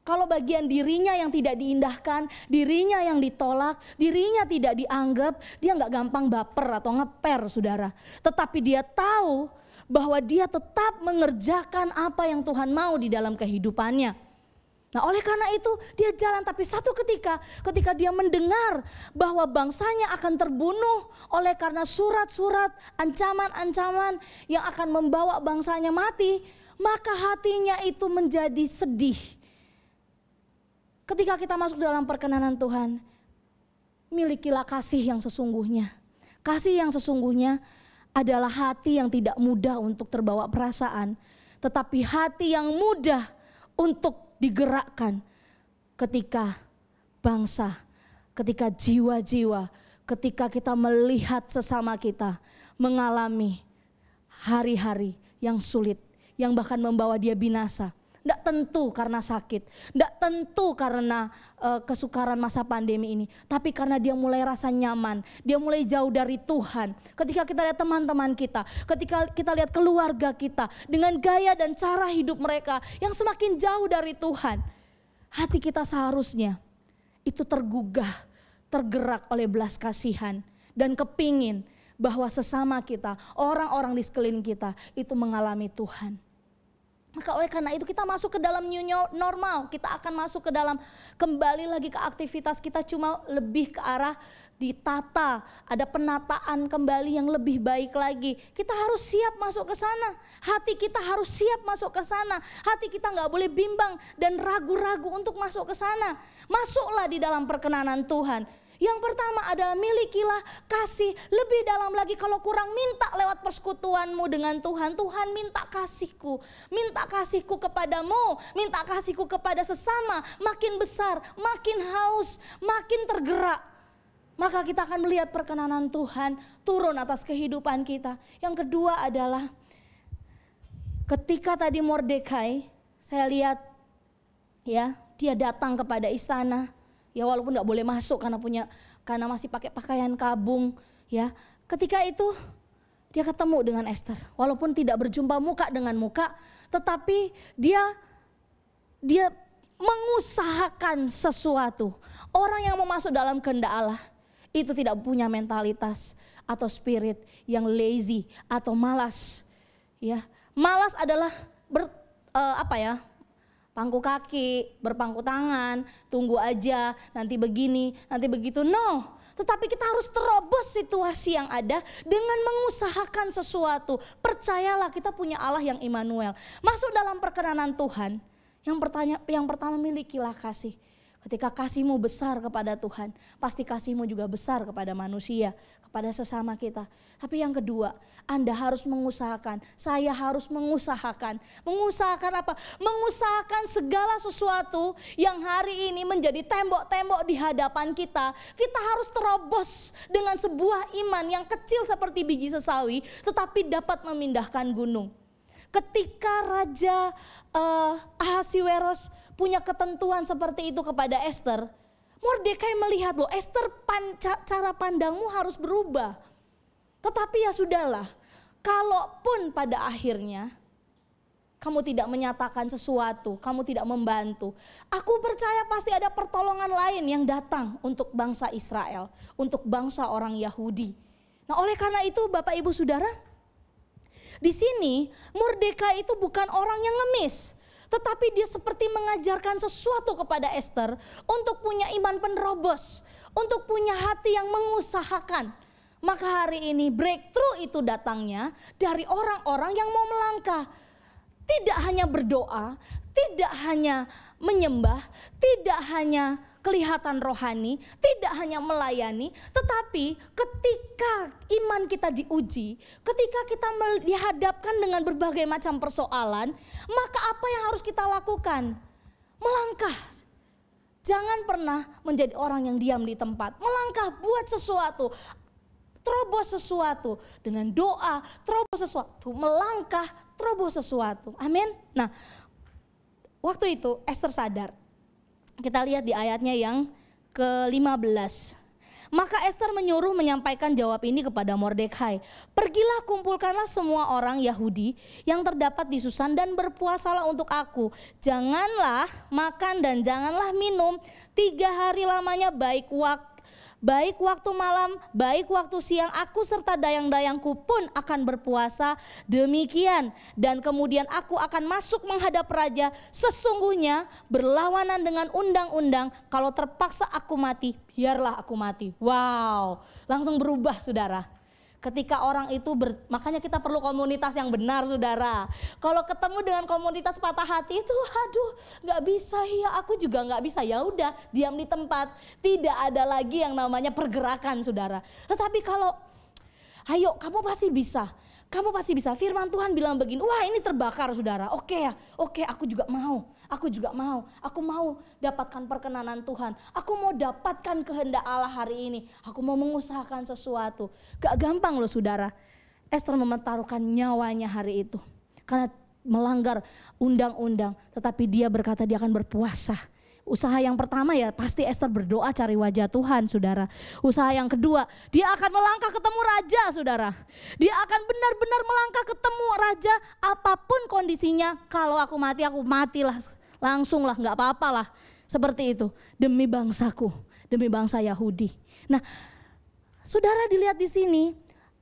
Kalau bagian dirinya yang tidak diindahkan, dirinya yang ditolak, dirinya tidak dianggap, dia nggak gampang baper atau ngeper, saudara. Tetapi dia tahu bahwa dia tetap mengerjakan apa yang Tuhan mau di dalam kehidupannya. Nah, oleh karena itu dia jalan, tapi satu ketika dia mendengar bahwa bangsanya akan terbunuh oleh karena surat-surat ancaman-ancaman yang akan membawa bangsanya mati, maka hatinya itu menjadi sedih. Ketika kita masuk dalam perkenanan Tuhan, milikilah kasih yang sesungguhnya. Kasih yang sesungguhnya adalah hati yang tidak mudah untuk terbawa perasaan, tetapi hati yang mudah untuk digerakkan ketika bangsa, ketika jiwa-jiwa, ketika kita melihat sesama kita mengalami hari-hari yang sulit, yang bahkan membawa dia binasa. Tidak tentu karena sakit, tidak tentu karena kesukaran masa pandemi ini, tapi karena dia mulai rasa nyaman, dia mulai jauh dari Tuhan. Ketika kita lihat teman-teman kita, ketika kita lihat keluarga kita dengan gaya dan cara hidup mereka yang semakin jauh dari Tuhan, hati kita seharusnya itu tergugah, tergerak oleh belas kasihan dan kepingin bahwa sesama kita, orang-orang di sekeliling kita itu mengalami Tuhan. Maka oleh karena itu kita masuk ke dalam new normal, kita akan masuk ke dalam kembali lagi ke aktivitas kita, cuma lebih ke arah ditata, ada penataan kembali yang lebih baik lagi. Kita harus siap masuk ke sana, hati kita harus siap masuk ke sana, hati kita nggak boleh bimbang dan ragu-ragu untuk masuk ke sana. Masuklah di dalam perkenanan Tuhan. Yang pertama adalah milikilah kasih lebih dalam lagi. Kalau kurang, minta lewat persekutuanmu dengan Tuhan. Tuhan, minta kasihku kepadamu, minta kasihku kepada sesama, makin besar, makin haus, makin tergerak. Maka kita akan melihat perkenanan Tuhan turun atas kehidupan kita. Yang kedua adalah ketika tadi Mordekai, saya lihat ya, dia datang kepada istana. ya walaupun nggak boleh masuk karena masih pakai pakaian kabung, ya. Ketika itu dia ketemu dengan Esther, walaupun tidak berjumpa muka dengan muka, tetapi dia mengusahakan sesuatu. Orang yang mau masuk dalam kehendak Allah itu tidak punya mentalitas atau spirit yang lazy atau malas. Ya, malas adalah pangku kaki, berpangku tangan, tunggu aja, nanti begini, nanti begitu. No, tetapi kita harus terobos situasi yang ada dengan mengusahakan sesuatu. Percayalah, kita punya Allah yang Immanuel. Masuk dalam perkenanan Tuhan, yang pertama milikilah kasih. Ketika kasihmu besar kepada Tuhan, pasti kasihmu juga besar kepada manusia, kepada sesama kita. Tapi yang kedua, Anda harus mengusahakan, saya harus mengusahakan. Mengusahakan apa? Mengusahakan segala sesuatu yang hari ini menjadi tembok-tembok di hadapan kita. Kita harus terobos dengan sebuah iman yang kecil seperti biji sesawi, tetapi dapat memindahkan gunung. Ketika Raja Ahasiweros punya ketentuan seperti itu kepada Esther, Mordekai melihat loh, Esther cara pandangmu harus berubah. Tetapi ya sudahlah, kalaupun pada akhirnya kamu tidak menyatakan sesuatu, kamu tidak membantu, aku percaya pasti ada pertolongan lain yang datang untuk bangsa Israel, untuk bangsa orang Yahudi. Nah, oleh karena itu Bapak Ibu Saudara, di sini Mordekai itu bukan orang yang ngemis, tetapi dia seperti mengajarkan sesuatu kepada Esther untuk punya iman penerobos, untuk punya hati yang mengusahakan. Maka hari ini breakthrough itu datangnya dari orang-orang yang mau melangkah. Tidak hanya berdoa, tidak hanya menyembah, tidak hanya kelihatan rohani, tidak hanya melayani, tetapi ketika iman kita diuji, ketika kita dihadapkan dengan berbagai macam persoalan, maka apa yang harus kita lakukan? Melangkah. Jangan pernah menjadi orang yang diam di tempat. Melangkah, buat sesuatu, terobos sesuatu dengan doa, terobos sesuatu, melangkah, terobos sesuatu. Amin. Nah, waktu itu Esther sadar. Kita lihat di ayatnya yang ke-15. Maka Esther menyuruh menyampaikan jawab ini kepada Mordekai. Pergilah, kumpulkanlah semua orang Yahudi yang terdapat di Susan dan berpuasalah untuk aku. Janganlah makan dan janganlah minum 3 hari lamanya, baik waktu malam, baik waktu siang, aku serta dayang-dayangku pun akan berpuasa demikian. Dan kemudian aku akan masuk menghadap raja, sesungguhnya berlawanan dengan undang-undang, kalau terpaksa aku mati, biarlah aku mati. Wow, langsung berubah saudara. Ketika orang itu makanya kita perlu komunitas yang benar saudara. Kalau ketemu dengan komunitas patah hati itu, aduh gak bisa, ya aku juga gak bisa, ya udah diam di tempat. Tidak ada lagi yang namanya pergerakan saudara. Tetapi kalau ayo kamu pasti bisa. Kamu pasti bisa. Firman Tuhan bilang begini, wah ini terbakar saudara. Oke ya, oke aku juga mau. Aku juga mau. Aku mau dapatkan perkenanan Tuhan. Aku mau dapatkan kehendak Allah hari ini. Aku mau mengusahakan sesuatu. Gak gampang loh saudara. Esther mempertaruhkan nyawanya hari itu. Karena melanggar undang-undang. Tetapi dia berkata dia akan berpuasa. Usaha yang pertama ya pasti Esther berdoa cari wajah Tuhan saudara. Usaha yang kedua dia akan melangkah ketemu raja saudara. Dia akan benar-benar melangkah ketemu raja apapun kondisinya. Kalau aku matilah langsung lah, gak apa-apa lah. Seperti itu demi bangsaku, demi bangsa Yahudi. Nah saudara dilihat di sini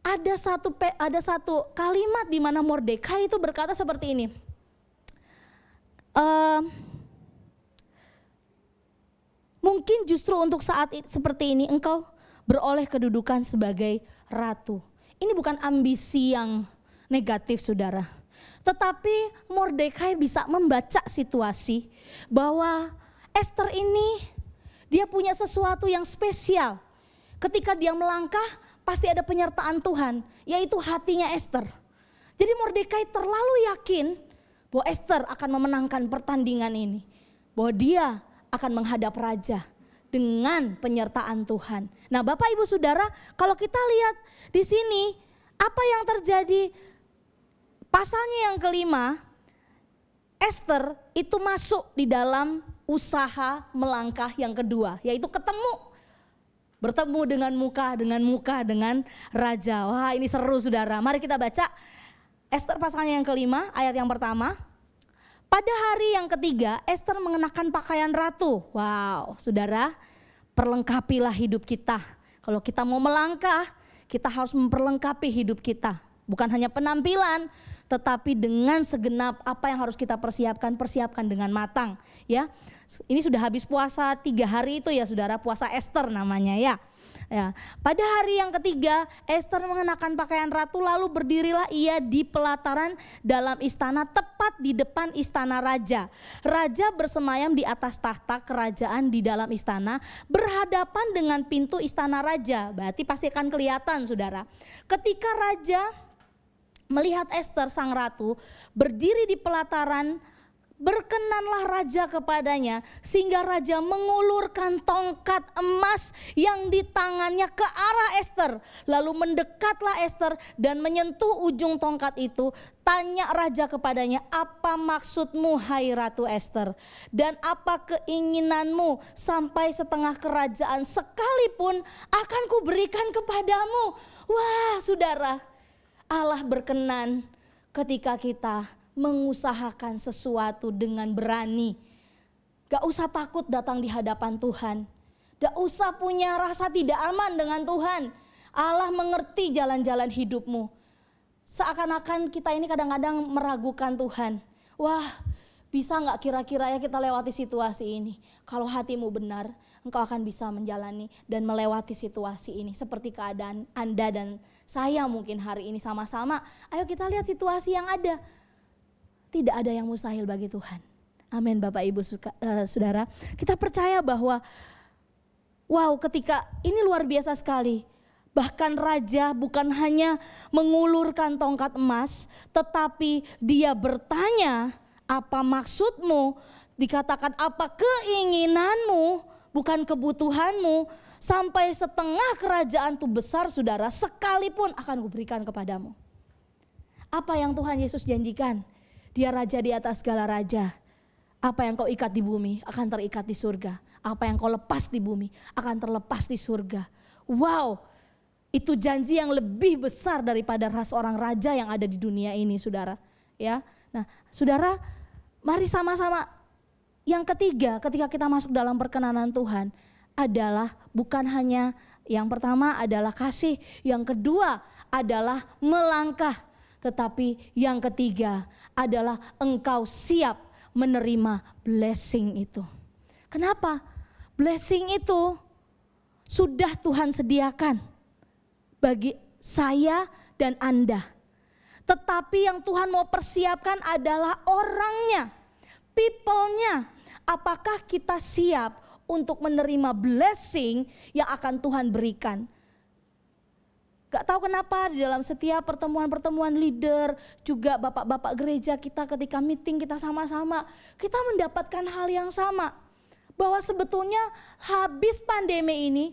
ada satu kalimat di mana Mordekai itu berkata seperti ini. Mungkin justru untuk saat seperti ini engkau beroleh kedudukan sebagai ratu. Ini bukan ambisi yang negatif saudara. Tetapi Mordekai bisa membaca situasi bahwa Esther ini dia punya sesuatu yang spesial. Ketika dia melangkah pasti ada penyertaan Tuhan, yaitu hatinya Esther. Jadi Mordekai terlalu yakin bahwa Esther akan memenangkan pertandingan ini. Bahwa dia akan menghadap raja dengan penyertaan Tuhan. Nah, Bapak Ibu Saudara, kalau kita lihat di sini apa yang terjadi pasalnya yang kelima, Esther itu masuk di dalam usaha melangkah yang kedua, yaitu bertemu dengan muka dengan raja. Wah, ini seru saudara. Mari kita baca Ester pasalnya yang kelima, ayat yang pertama. Pada hari yang ketiga, Ester mengenakan pakaian ratu. Wow, saudara, perlengkapilah hidup kita. Kalau kita mau melangkah, kita harus memperlengkapi hidup kita. Bukan hanya penampilan, tetapi dengan segenap apa yang harus kita persiapkan dengan matang. Ya, ini sudah habis puasa 3 hari itu ya saudara, puasa Ester namanya ya. Ya, pada hari yang ketiga Ester mengenakan pakaian ratu, lalu berdirilah ia di pelataran dalam istana tepat di depan istana raja. Raja bersemayam di atas tahta kerajaan di dalam istana berhadapan dengan pintu istana raja. Berarti pasti akan kelihatan saudara. Ketika raja melihat Ester sang ratu berdiri di pelataran, berkenanlah raja kepadanya sehingga raja mengulurkan tongkat emas yang di tangannya ke arah Ester. Lalu mendekatlah Ester dan menyentuh ujung tongkat itu. Tanya raja kepadanya, apa maksudmu hai Ratu Ester? Dan apa keinginanmu? Sampai setengah kerajaan sekalipun akan kuberikan kepadamu. Wah saudara, Allah berkenan ketika kita mengusahakan sesuatu dengan berani. Gak usah takut datang di hadapan Tuhan. Gak usah punya rasa tidak aman dengan Tuhan. Allah mengerti jalan-jalan hidupmu. Seakan-akan kita ini kadang-kadang meragukan Tuhan. Wah, bisa gak kira-kira ya kita lewati situasi ini? Kalau hatimu benar, engkau akan bisa menjalani dan melewati situasi ini. Seperti keadaan Anda dan saya mungkin hari ini sama-sama. Ayo kita lihat situasi yang ada. Tidak ada yang mustahil bagi Tuhan. Amin Bapak Ibu Saudara. Kita percaya bahwa ketika ini luar biasa sekali. Bahkan raja bukan hanya mengulurkan tongkat emas, tetapi dia bertanya, apa maksudmu? Dikatakan apa keinginanmu, bukan kebutuhanmu. Sampai setengah kerajaan itu besar saudara, sekalipun akan kuberikan kepadamu. Apa yang Tuhan Yesus janjikan? Dia raja di atas segala raja. Apa yang kau ikat di bumi akan terikat di surga. Apa yang kau lepas di bumi akan terlepas di surga. Wow, itu janji yang lebih besar daripada seorang raja yang ada di dunia ini saudara. Ya, nah saudara, mari sama-sama. Yang ketiga ketika kita masuk dalam perkenanan Tuhan adalah bukan hanya yang pertama adalah kasih. Yang kedua adalah melangkah. Tetapi yang ketiga adalah engkau siap menerima blessing itu. Kenapa? Blessing itu sudah Tuhan sediakan bagi saya dan Anda. Tetapi yang Tuhan mau persiapkan adalah orangnya, people-nya. Apakah kita siap untuk menerima blessing yang akan Tuhan berikan? Gak tahu kenapa di dalam setiap pertemuan-pertemuan leader, juga bapak-bapak gereja kita ketika meeting kita sama-sama, kita mendapatkan hal yang sama. Bahwa sebetulnya habis pandemi ini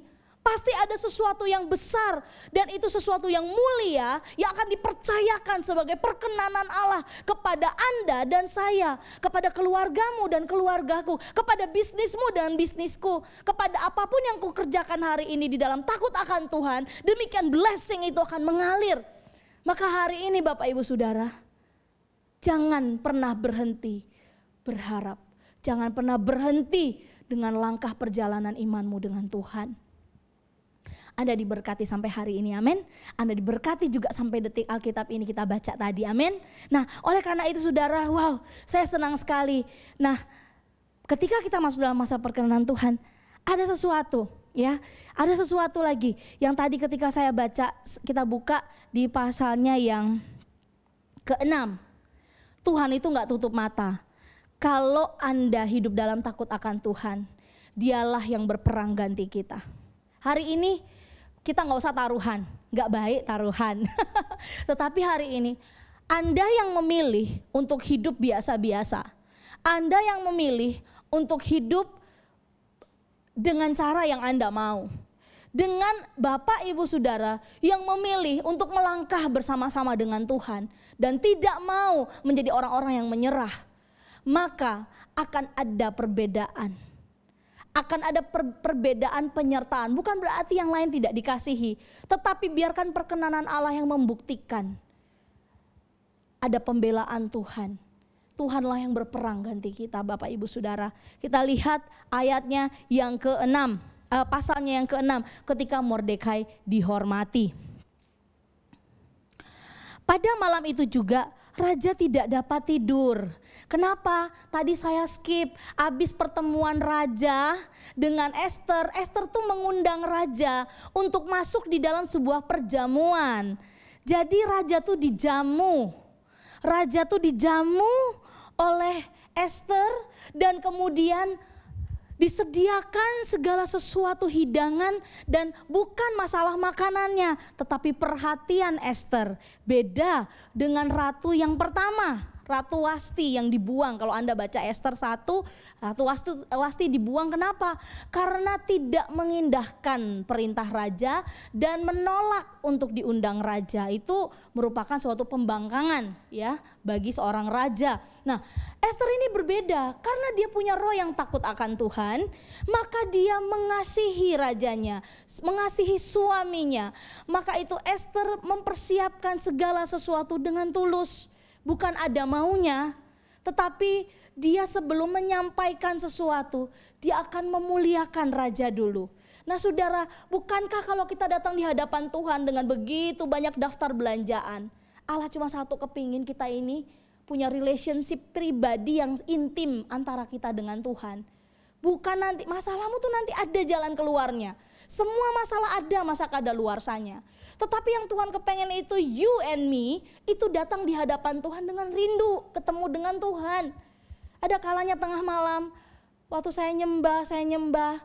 pasti ada sesuatu yang besar dan itu sesuatu yang mulia yang akan dipercayakan sebagai perkenanan Allah kepada Anda dan saya, kepada keluargamu dan keluargaku, kepada bisnismu dan bisnisku, kepada apapun yang kukerjakan hari ini di dalam takut akan Tuhan, demikian blessing itu akan mengalir. Maka hari ini Bapak Ibu Saudara, jangan pernah berhenti berharap, jangan pernah berhenti dengan langkah perjalanan imanmu dengan Tuhan. Anda diberkati sampai hari ini, amin. Anda diberkati juga sampai detik Alkitab ini kita baca tadi, amin. Nah, oleh karena itu saudara, saya senang sekali. Nah, ketika kita masuk dalam masa perkenanan Tuhan, ada sesuatu ya, ada sesuatu lagi yang tadi ketika saya baca, kita buka di pasalnya yang ke-6. Tuhan itu gak tutup mata. Kalau Anda hidup dalam takut akan Tuhan, Dialah yang berperang ganti kita. Hari ini kita nggak usah taruhan, nggak baik taruhan. Tetapi hari ini Anda yang memilih untuk hidup biasa-biasa, Anda yang memilih untuk hidup dengan cara yang Anda mau, dengan Bapak Ibu Saudara yang memilih untuk melangkah bersama-sama dengan Tuhan dan tidak mau menjadi orang-orang yang menyerah. maka akan ada perbedaan. Akan ada perbedaan penyertaan. Bukan berarti yang lain tidak dikasihi. Tetapi biarkan perkenanan Allah yang membuktikan. Ada pembelaan Tuhan. Tuhanlah yang berperang ganti kita, Bapak Ibu Saudara. Kita lihat ayatnya yang ke-6. Pasalnya yang ke-6 ketika Mordekai dihormati. Pada malam itu juga raja tidak dapat tidur. Kenapa? Tadi saya skip. Habis pertemuan raja dengan Ester. Ester tuh mengundang raja untuk masuk di dalam sebuah perjamuan. Jadi raja tuh dijamu. Raja tuh dijamu oleh Ester dan kemudian disediakan segala sesuatu hidangan dan bukan masalah makanannya, tetapi perhatian Ester. Beda dengan ratu yang pertama, Ratu Wasti yang dibuang. Kalau Anda baca Ester 1, Ratu Wasti dibuang kenapa? Karena tidak mengindahkan perintah raja dan menolak untuk diundang raja. Itu merupakan suatu pembangkangan ya bagi seorang raja. Nah, Ester ini berbeda karena dia punya roh yang takut akan Tuhan, maka dia mengasihi rajanya, mengasihi suaminya. Maka itu Ester mempersiapkan segala sesuatu dengan tulus. Bukan ada maunya, tetapi dia sebelum menyampaikan sesuatu, dia akan memuliakan raja dulu. Nah saudara, bukankah kalau kita datang di hadapan Tuhan dengan begitu banyak daftar belanjaan, Allah cuma satu kepingin kita ini punya relationship pribadi yang intim antara kita dengan Tuhan. Bukan nanti masalahmu tuh nanti ada jalan keluarnya. Semua masalah ada masa kadaluarsanya. Tetapi yang Tuhan kepengen itu you and me itu datang di hadapan Tuhan dengan rindu ketemu dengan Tuhan. Ada kalanya tengah malam waktu saya nyembah.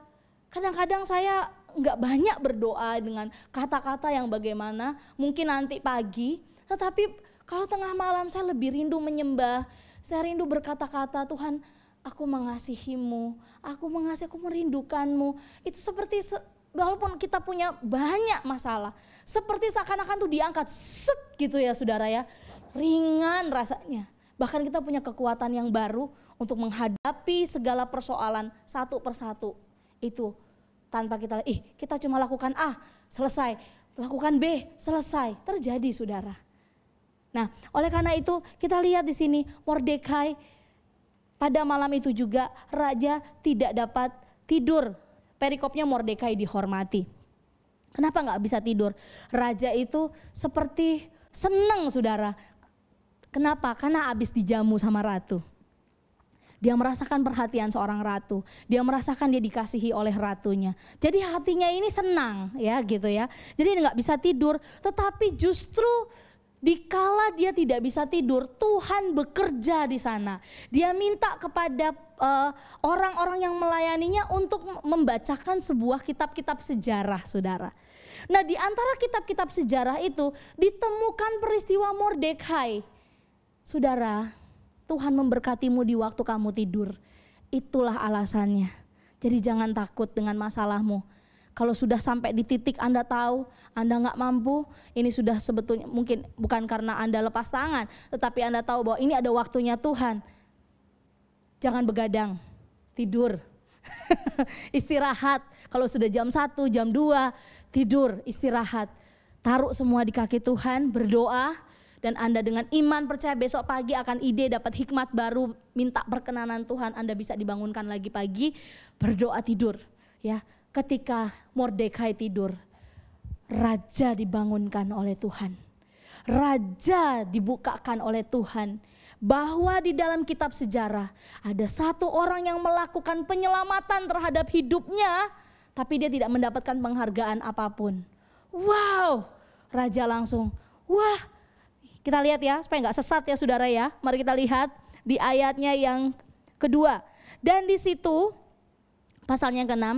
Kadang-kadang saya nggak banyak berdoa dengan kata-kata yang bagaimana. Mungkin nanti pagi. Tetapi kalau tengah malam saya lebih rindu menyembah. Saya rindu berkata-kata, Tuhan aku mengasihimu, aku merindukanmu. Itu seperti walaupun kita punya banyak masalah, seperti seakan-akan tuh diangkat, set gitu ya saudara ya, ringan rasanya. Bahkan kita punya kekuatan yang baru untuk menghadapi segala persoalan satu persatu. Itu tanpa kita cuma lakukan A, selesai, lakukan B, selesai, terjadi saudara. Nah, oleh karena itu kita lihat di sini Mordekai pada malam itu juga raja tidak dapat tidur. Perikopnya Mordekai dihormati. Kenapa nggak bisa tidur? Raja itu seperti senang saudara. Kenapa? Karena habis dijamu sama ratu. Dia merasakan perhatian seorang ratu. Dia merasakan dia dikasihi oleh ratunya. Jadi hatinya ini senang ya gitu ya. Jadi nggak bisa tidur. Tetapi justru dikala dia tidak bisa tidur, Tuhan bekerja di sana. Dia minta kepada orang-orang yang melayaninya untuk membacakan sebuah kitab-kitab sejarah, saudara. Nah, di antara kitab-kitab sejarah itu ditemukan peristiwa Mordekai. Saudara, Tuhan memberkatimu di waktu kamu tidur. Itulah alasannya. Jadi jangan takut dengan masalahmu. Kalau sudah sampai di titik Anda tahu Anda nggak mampu, ini sudah sebetulnya mungkin bukan karena Anda lepas tangan, tetapi Anda tahu bahwa ini ada waktunya Tuhan. Jangan begadang, tidur, istirahat. Kalau sudah jam 1, jam 2, tidur, istirahat. Taruh semua di kaki Tuhan, berdoa. Dan Anda dengan iman percaya besok pagi akan ide dapat hikmat baru, minta perkenanan Tuhan, Anda bisa dibangunkan lagi pagi, berdoa tidur ya. Ketika Mordekai tidur, raja dibangunkan oleh Tuhan. Raja dibukakan oleh Tuhan bahwa di dalam kitab sejarah ada satu orang yang melakukan penyelamatan terhadap hidupnya, tapi dia tidak mendapatkan penghargaan apapun. Wow, raja langsung, wah, kita lihat ya supaya nggak sesat ya saudara ya. Mari kita lihat di ayatnya yang kedua. Dan di situ pasalnya yang ke-6.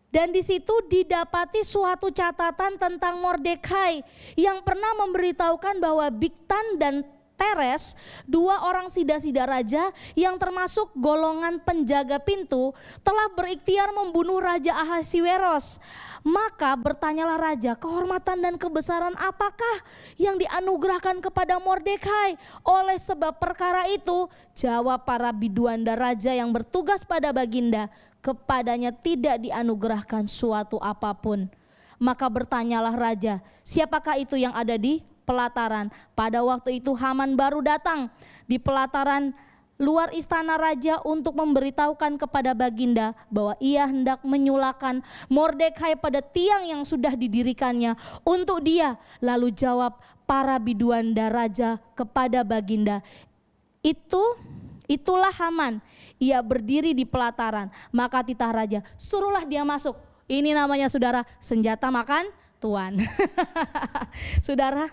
Dan di situ didapati suatu catatan tentang Mordekai yang pernah memberitahukan bahwa Bigtan dan Teres, 2 orang sida-sida raja yang termasuk golongan penjaga pintu telah berikhtiar membunuh Raja Ahasiweros. Maka bertanyalah raja, kehormatan dan kebesaran apakah yang dianugerahkan kepada Mordekai oleh sebab perkara itu? Jawab para biduanda raja yang bertugas pada baginda, kepadanya tidak dianugerahkan suatu apapun. Maka bertanyalah raja, siapakah itu yang ada di pelataran? Pada waktu itu Haman baru datang di pelataran luar istana raja untuk memberitahukan kepada baginda bahwa ia hendak menyulakan Mordekai pada tiang yang sudah didirikannya untuk dia. Lalu jawab para biduanda raja kepada baginda, itulah Haman, ia berdiri di pelataran. Maka titah raja, suruhlah dia masuk. Ini namanya saudara, senjata makan tuan. Saudara,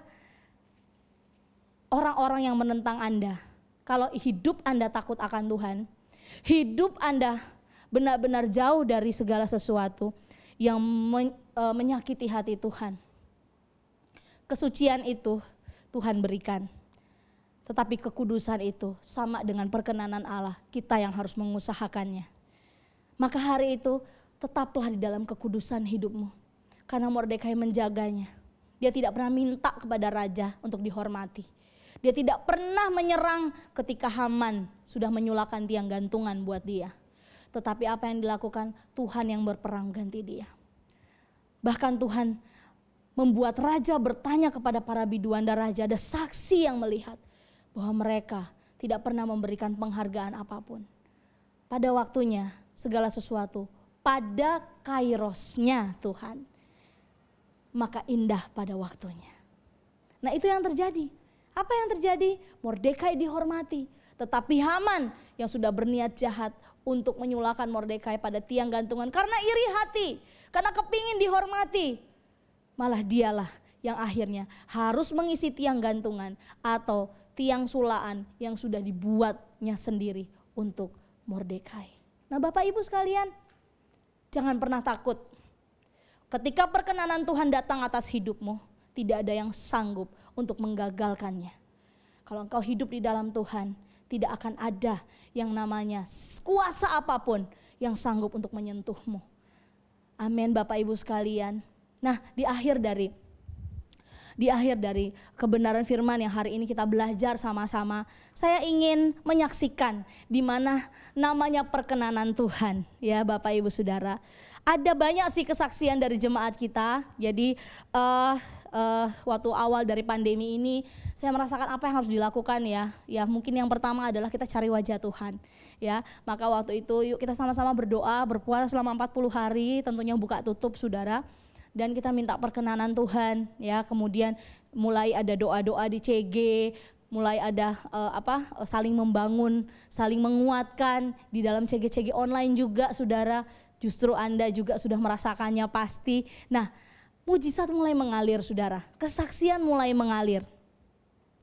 orang-orang yang menentang Anda, kalau hidup Anda takut akan Tuhan, hidup Anda benar-benar jauh dari segala sesuatu yang menyakiti hati Tuhan. Kesucian itu Tuhan berikan, tetapi kekudusan itu sama dengan perkenanan Allah, kita yang harus mengusahakannya. Maka hari itu tetaplah di dalam kekudusan hidupmu, karena Mordekai menjaganya. Dia tidak pernah minta kepada raja untuk dihormati. Dia tidak pernah menyerang ketika Haman sudah menyulakan tiang gantungan buat dia. Tetapi apa yang dilakukan? Tuhan yang berperang ganti dia. Bahkan Tuhan membuat raja bertanya kepada para biduanda raja. Ada saksi yang melihat bahwa mereka tidak pernah memberikan penghargaan apapun. Pada waktunya segala sesuatu, pada kairosnya Tuhan, maka indah pada waktunya. Nah itu yang terjadi. Apa yang terjadi? Mordekai dihormati. Tetapi Haman yang sudah berniat jahat untuk menyulakan Mordekai pada tiang gantungan karena iri hati, karena kepingin dihormati, malah dialah yang akhirnya harus mengisi tiang gantungan atau tiang sulaan yang sudah dibuatnya sendiri untuk Mordekai. Nah Bapak Ibu sekalian, jangan pernah takut. Ketika perkenanan Tuhan datang atas hidupmu, tidak ada yang sanggup untuk menggagalkannya. Kalau engkau hidup di dalam Tuhan, tidak akan ada yang namanya kuasa apapun yang sanggup untuk menyentuhmu. Amin Bapak Ibu sekalian. Nah di akhir dari kebenaran firman yang hari ini kita belajar sama-sama, saya ingin menyaksikan di mana namanya perkenanan Tuhan, ya Bapak Ibu Saudara. Ada banyak sih kesaksian dari jemaat kita. Jadi waktu awal dari pandemi ini saya merasakan apa yang harus dilakukan ya. Ya mungkin yang pertama adalah kita cari wajah Tuhan. Ya, maka waktu itu yuk kita sama-sama berdoa, berpuasa selama 40 hari, tentunya buka tutup Saudara. Dan kita minta perkenanan Tuhan, ya. Kemudian mulai ada doa-doa di CG, mulai ada saling membangun, saling menguatkan di dalam CG-CG online juga, Saudara. Justru Anda juga sudah merasakannya pasti. Nah, mujizat mulai mengalir, Saudara. Kesaksian mulai mengalir.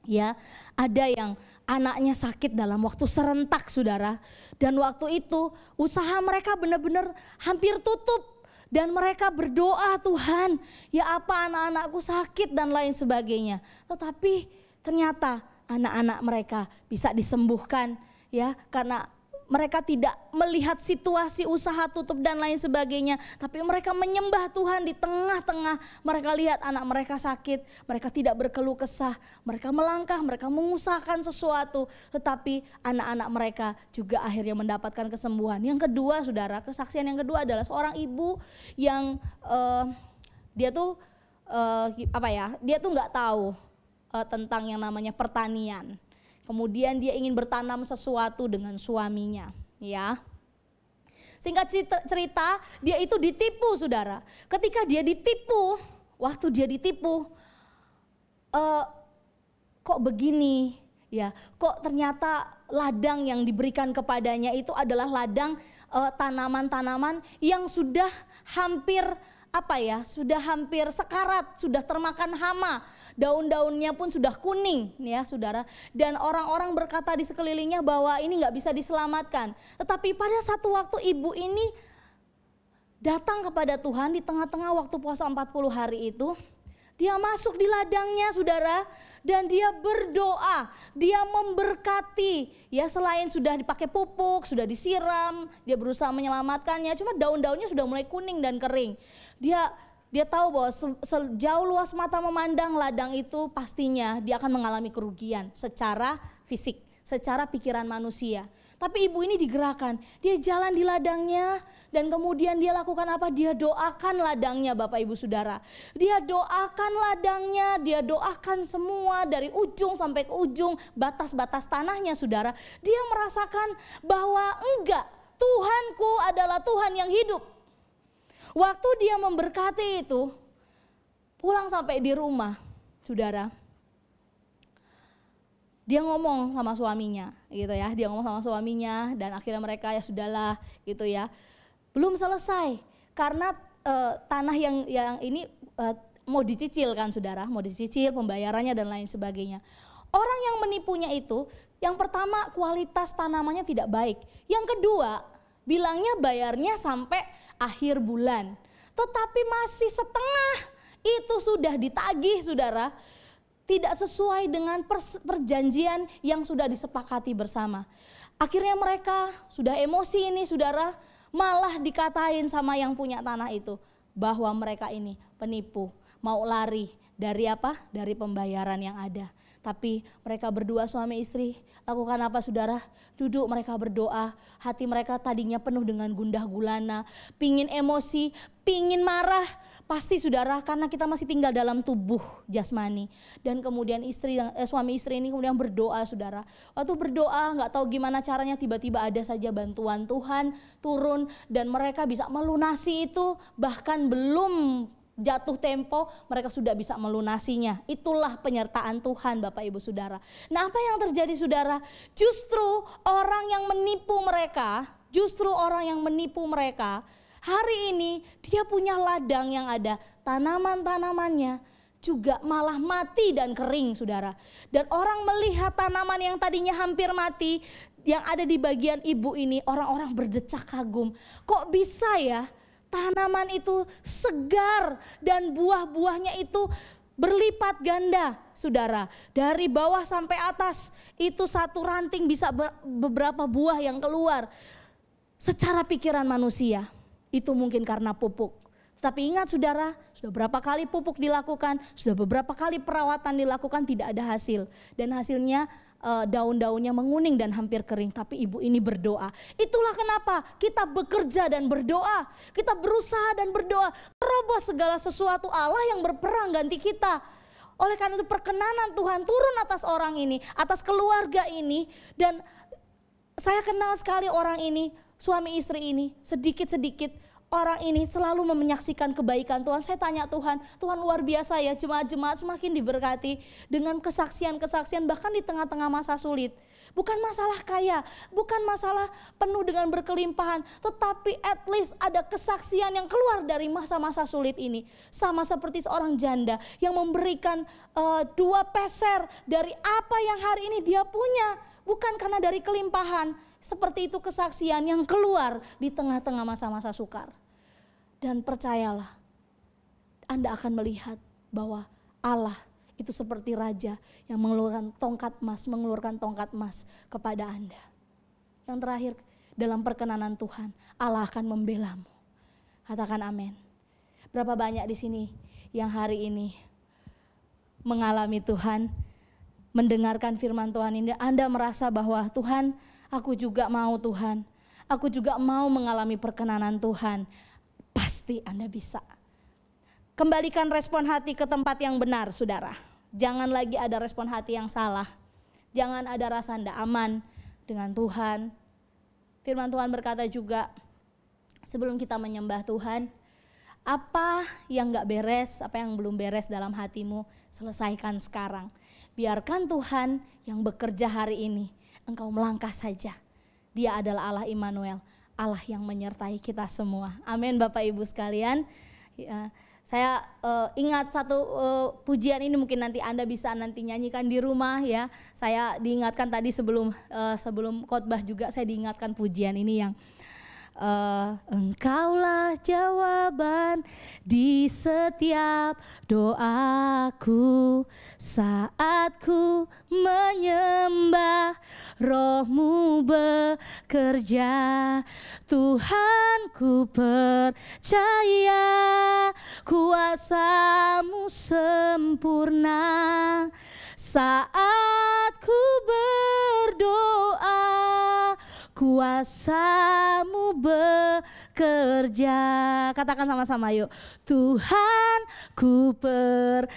Ya, ada yang anaknya sakit dalam waktu serentak, Saudara. Dan waktu itu usaha mereka benar-benar hampir tutup. Dan mereka berdoa, Tuhan, ya apa anak-anakku sakit dan lain sebagainya. Tetapi ternyata anak-anak mereka bisa disembuhkan, ya, karena mereka tidak melihat situasi usaha tutup dan lain sebagainya. Tapi mereka menyembah Tuhan di tengah-tengah mereka lihat anak mereka sakit. Mereka tidak berkeluh kesah, mereka melangkah, mereka mengusahakan sesuatu. Tetapi anak-anak mereka juga akhirnya mendapatkan kesembuhan. Yang kedua, Saudara, kesaksian yang kedua adalah seorang ibu yang dia tuh nggak tahu tentang yang namanya pertanian. Kemudian dia ingin bertanam sesuatu dengan suaminya, ya. Singkat cerita, dia itu ditipu, Saudara. Ketika dia ditipu, waktu dia ditipu, kok begini, ya? Kok ternyata ladang yang diberikan kepadanya itu adalah ladang tanaman-tanaman yang sudah hampir sudah hampir sekarat, sudah termakan hama. Daun-daunnya pun sudah kuning, ya Saudara. Dan orang-orang berkata di sekelilingnya bahwa ini nggak bisa diselamatkan. Tetapi pada satu waktu ibu ini datang kepada Tuhan di tengah-tengah waktu puasa 40 hari itu. Dia masuk di ladangnya saudara, dan dia berdoa, dia memberkati. Ya selain sudah dipakai pupuk, sudah disiram, dia berusaha menyelamatkannya, cuma daun-daunnya sudah mulai kuning dan kering. Dia tahu bahwa sejauh luas mata memandang ladang itu pastinya dia akan mengalami kerugian secara fisik, secara pikiran manusia. Tapi ibu ini digerakkan, dia jalan di ladangnya dan kemudian dia lakukan apa? Dia doakan ladangnya Bapak Ibu Saudara. Dia doakan ladangnya, dia doakan semua dari ujung sampai ke ujung batas-batas tanahnya saudara. Dia merasakan bahwa enggak, Tuhanku adalah Tuhan yang hidup. Waktu dia memberkati itu, pulang sampai di rumah saudara. Dia ngomong sama suaminya gitu ya, dia ngomong sama suaminya dan akhirnya mereka ya sudahlah gitu ya. Belum selesai karena tanah yang ini mau dicicil kan saudara, mau dicicil pembayarannya dan lain sebagainya. Orang yang menipunya itu yang pertama kualitas tanamannya tidak baik. Yang kedua bilangnya bayarnya sampai akhir bulan. Tetapi masih setengah itu sudah ditagih saudara. Tidak sesuai dengan perjanjian yang sudah disepakati bersama. Akhirnya mereka sudah emosi ini saudara, malah dikatain sama yang punya tanah itu bahwa mereka ini penipu, mau lari dari apa? Dari pembayaran yang ada. Tapi mereka berdua suami istri lakukan apa saudara? Duduk mereka berdoa, hati mereka tadinya penuh dengan gundah gulana, pingin emosi, pingin marah, pasti saudara karena kita masih tinggal dalam tubuh jasmani. Dan kemudian suami istri ini kemudian berdoa saudara. Waktu berdoa nggak tahu gimana caranya tiba-tiba ada saja bantuan Tuhan turun dan mereka bisa melunasi itu, bahkan belum jatuh tempo mereka sudah bisa melunasinya. Itulah penyertaan Tuhan Bapak Ibu Saudara. Nah apa yang terjadi saudara? Justru orang yang menipu mereka, hari ini dia punya ladang yang ada tanaman-tanamannya juga malah mati dan kering saudara. Dan orang melihat tanaman yang tadinya hampir mati yang ada di bagian ibu ini, orang-orang berdecak kagum. Kok bisa ya? Tanaman itu segar dan buah-buahnya itu berlipat ganda saudara. Dari bawah sampai atas itu satu ranting bisa beberapa buah yang keluar. Secara pikiran manusia itu mungkin karena pupuk. Tapi ingat saudara, sudah berapa kali pupuk dilakukan, sudah beberapa kali perawatan dilakukan tidak ada hasil. Dan hasilnya daun-daunnya menguning dan hampir kering, tapi ibu ini berdoa. Itulah kenapa kita bekerja dan berdoa, kita berusaha dan berdoa, terobos segala sesuatu Allah yang berperang ganti kita. Oleh karena itu perkenanan Tuhan turun atas orang ini, atas keluarga ini. Dan saya kenal sekali orang ini, suami istri ini, sedikit-sedikit orang ini selalu menyaksikan kebaikan Tuhan. Saya tanya Tuhan luar biasa ya, jemaat-jemaat semakin diberkati dengan kesaksian-kesaksian bahkan di tengah-tengah masa sulit. Bukan masalah kaya, bukan masalah penuh dengan berkelimpahan, tetapi at least ada kesaksian yang keluar dari masa-masa sulit ini. Sama seperti seorang janda yang memberikan 2 peser dari apa yang hari ini dia punya. Bukan karena dari kelimpahan, seperti itu kesaksian yang keluar di tengah-tengah masa-masa sukar. Dan percayalah, Anda akan melihat bahwa Allah itu seperti raja yang mengeluarkan tongkat emas kepada Anda. Yang terakhir, dalam perkenanan Tuhan, Allah akan membelamu. Katakan amin. Berapa banyak di sini yang hari ini mengalami Tuhan, mendengarkan firman Tuhan ini, Anda merasa bahwa Tuhan, aku juga mau Tuhan, aku juga mau mengalami perkenanan Tuhan. Pasti Anda bisa. Kembalikan respon hati ke tempat yang benar saudara. Jangan lagi ada respon hati yang salah. Jangan ada rasa tidak aman dengan Tuhan. Firman Tuhan berkata juga, sebelum kita menyembah Tuhan, apa yang gak beres, apa yang belum beres dalam hatimu, selesaikan sekarang. Biarkan Tuhan yang bekerja hari ini, engkau melangkah saja. Dia adalah Allah Immanuel, Allah yang menyertai kita semua. Amin Bapak Ibu sekalian. Ya, saya ingat satu pujian ini, mungkin nanti Anda bisa nanti nyanyikan di rumah ya. Saya diingatkan tadi sebelum khotbah juga saya diingatkan pujian ini yang Engkaulah jawaban di setiap doaku. Saat ku menyembah, Roh-Mu bekerja. Tuhan, ku percaya kuasa-Mu sempurna. Saat ku berdoa, kuasa-Mu bekerja. Katakan sama-sama yuk. Tuhan, ku percaya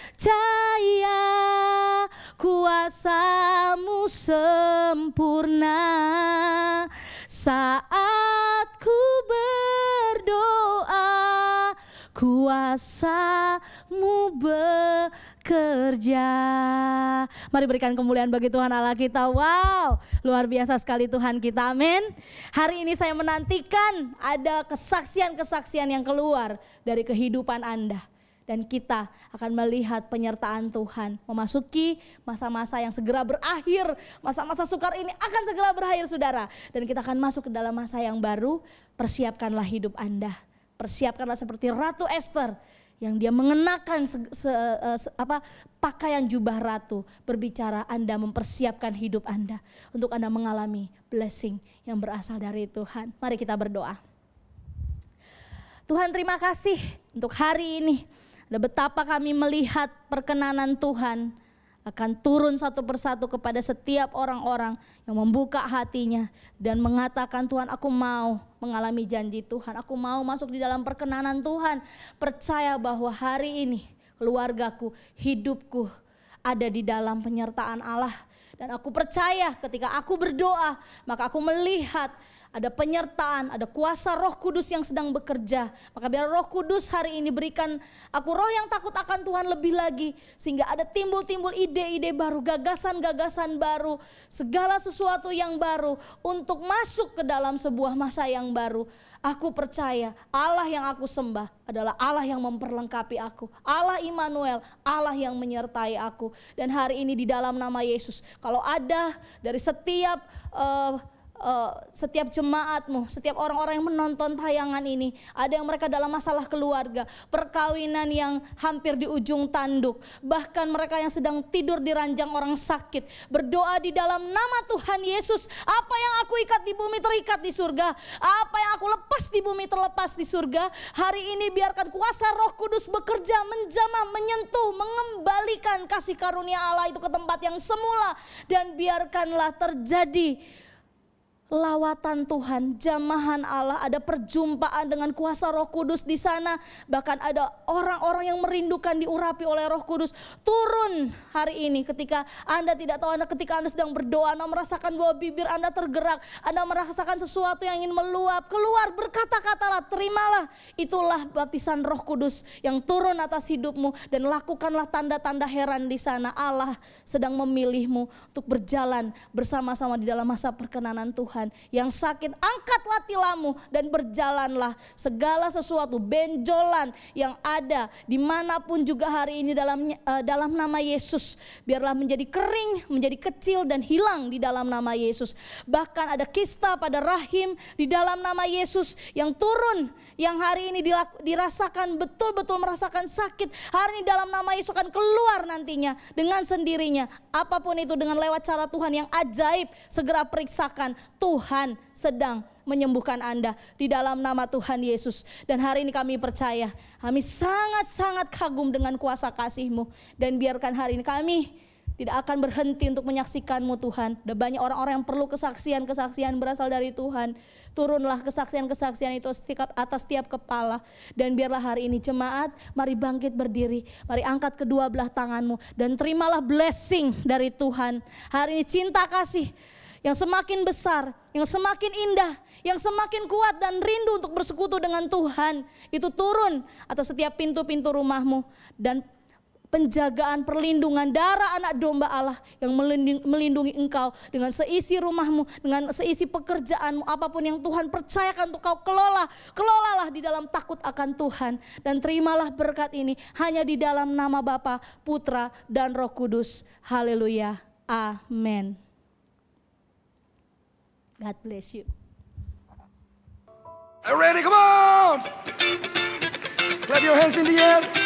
kuasa-Mu sempurna. Saat ku berdoa, kuasa-Mu bekerja. Mari berikan kemuliaan bagi Tuhan Allah kita. Wow, luar biasa sekali Tuhan kita, amin. Hari ini saya menantikan ada kesaksian-kesaksian yang keluar dari kehidupan Anda. Dan kita akan melihat penyertaan Tuhan memasuki masa-masa yang segera berakhir. Masa-masa sukar ini akan segera berakhir saudara. Dan kita akan masuk ke dalam masa yang baru. Persiapkanlah hidup Anda. Persiapkanlah seperti Ratu Esther yang dia mengenakan pakaian jubah ratu, berbicara Anda mempersiapkan hidup Anda untuk Anda mengalami blessing yang berasal dari Tuhan. Mari kita berdoa. Tuhan, terima kasih untuk hari ini. Dan betapa kami melihat perkenanan Tuhan akan turun satu persatu kepada setiap orang-orang yang membuka hatinya dan mengatakan, Tuhan, aku mau mengalami janji Tuhan, aku mau masuk di dalam perkenanan Tuhan. Percaya bahwa hari ini keluargaku, hidupku ada di dalam penyertaan Allah. Dan aku percaya ketika aku berdoa, maka aku melihat ada penyertaan, ada kuasa Roh Kudus yang sedang bekerja. Maka biar Roh Kudus hari ini berikan aku roh yang takut akan Tuhan lebih lagi. Sehingga ada timbul-timbul ide-ide baru, gagasan-gagasan baru. Segala sesuatu yang baru untuk masuk ke dalam sebuah masa yang baru. Aku percaya Allah yang aku sembah adalah Allah yang memperlengkapi aku. Allah Immanuel, Allah yang menyertai aku. Dan hari ini di dalam nama Yesus, kalau ada dari setiap jemaatmu, setiap orang-orang yang menonton tayangan ini, ada yang mereka dalam masalah keluarga, perkawinan yang hampir di ujung tanduk, bahkan mereka yang sedang tidur di ranjang orang sakit, berdoa di dalam nama Tuhan Yesus. Apa yang aku ikat di bumi terikat di surga, apa yang aku lepas di bumi terlepas di surga. Hari ini biarkan kuasa Roh Kudus bekerja, menjamah, menyentuh, mengembalikan kasih karunia Allah itu ke tempat yang semula. Dan biarkanlah terjadi lawatan Tuhan, jamahan Allah, ada perjumpaan dengan kuasa Roh Kudus di sana. Bahkan ada orang-orang yang merindukan diurapi oleh Roh Kudus. Turun hari ini ketika Anda tidak tahu, ketika Anda sedang berdoa, Anda merasakan bahwa bibir Anda tergerak, Anda merasakan sesuatu yang ingin meluap, keluar, berkata-katalah, terimalah. Itulah baptisan Roh Kudus yang turun atas hidupmu, dan lakukanlah tanda-tanda heran di sana. Allah sedang memilihmu untuk berjalan bersama-sama di dalam masa perkenanan Tuhan. Yang sakit, angkatlah tilammu dan berjalanlah. Segala sesuatu benjolan yang ada dimanapun juga hari ini dalam nama Yesus, biarlah menjadi kering, menjadi kecil dan hilang di dalam nama Yesus. Bahkan ada kista pada rahim di dalam nama Yesus yang turun, yang hari ini dirasakan betul-betul merasakan sakit, hari ini dalam nama Yesus akan keluar nantinya dengan sendirinya. Apapun itu dengan lewat cara Tuhan yang ajaib, segera periksakan. Tuhan sedang menyembuhkan Anda di dalam nama Tuhan Yesus. Dan hari ini kami percaya, kami sangat-sangat kagum dengan kuasa kasih-Mu. Dan biarkan hari ini kami tidak akan berhenti untuk menyaksikan-Mu Tuhan. Ada banyak orang-orang yang perlu kesaksian-kesaksian berasal dari Tuhan. Turunlah kesaksian-kesaksian itu atas setiap kepala. Dan biarlah hari ini jemaat, mari bangkit berdiri. Mari angkat kedua belah tanganmu dan terimalah blessing dari Tuhan. Hari ini cinta kasih yang semakin besar, yang semakin indah, yang semakin kuat dan rindu untuk bersekutu dengan Tuhan, itu turun atas setiap pintu-pintu rumahmu. Dan penjagaan, perlindungan darah anak domba Allah yang melindungi engkau dengan seisi rumahmu, dengan seisi pekerjaanmu, apapun yang Tuhan percayakan untuk kau kelola, kelolalah di dalam takut akan Tuhan. Dan terimalah berkat ini hanya di dalam nama Bapa, Putra, dan Roh Kudus. Haleluya, amin. God bless you. You ready? Come on! Clap your hands in the air.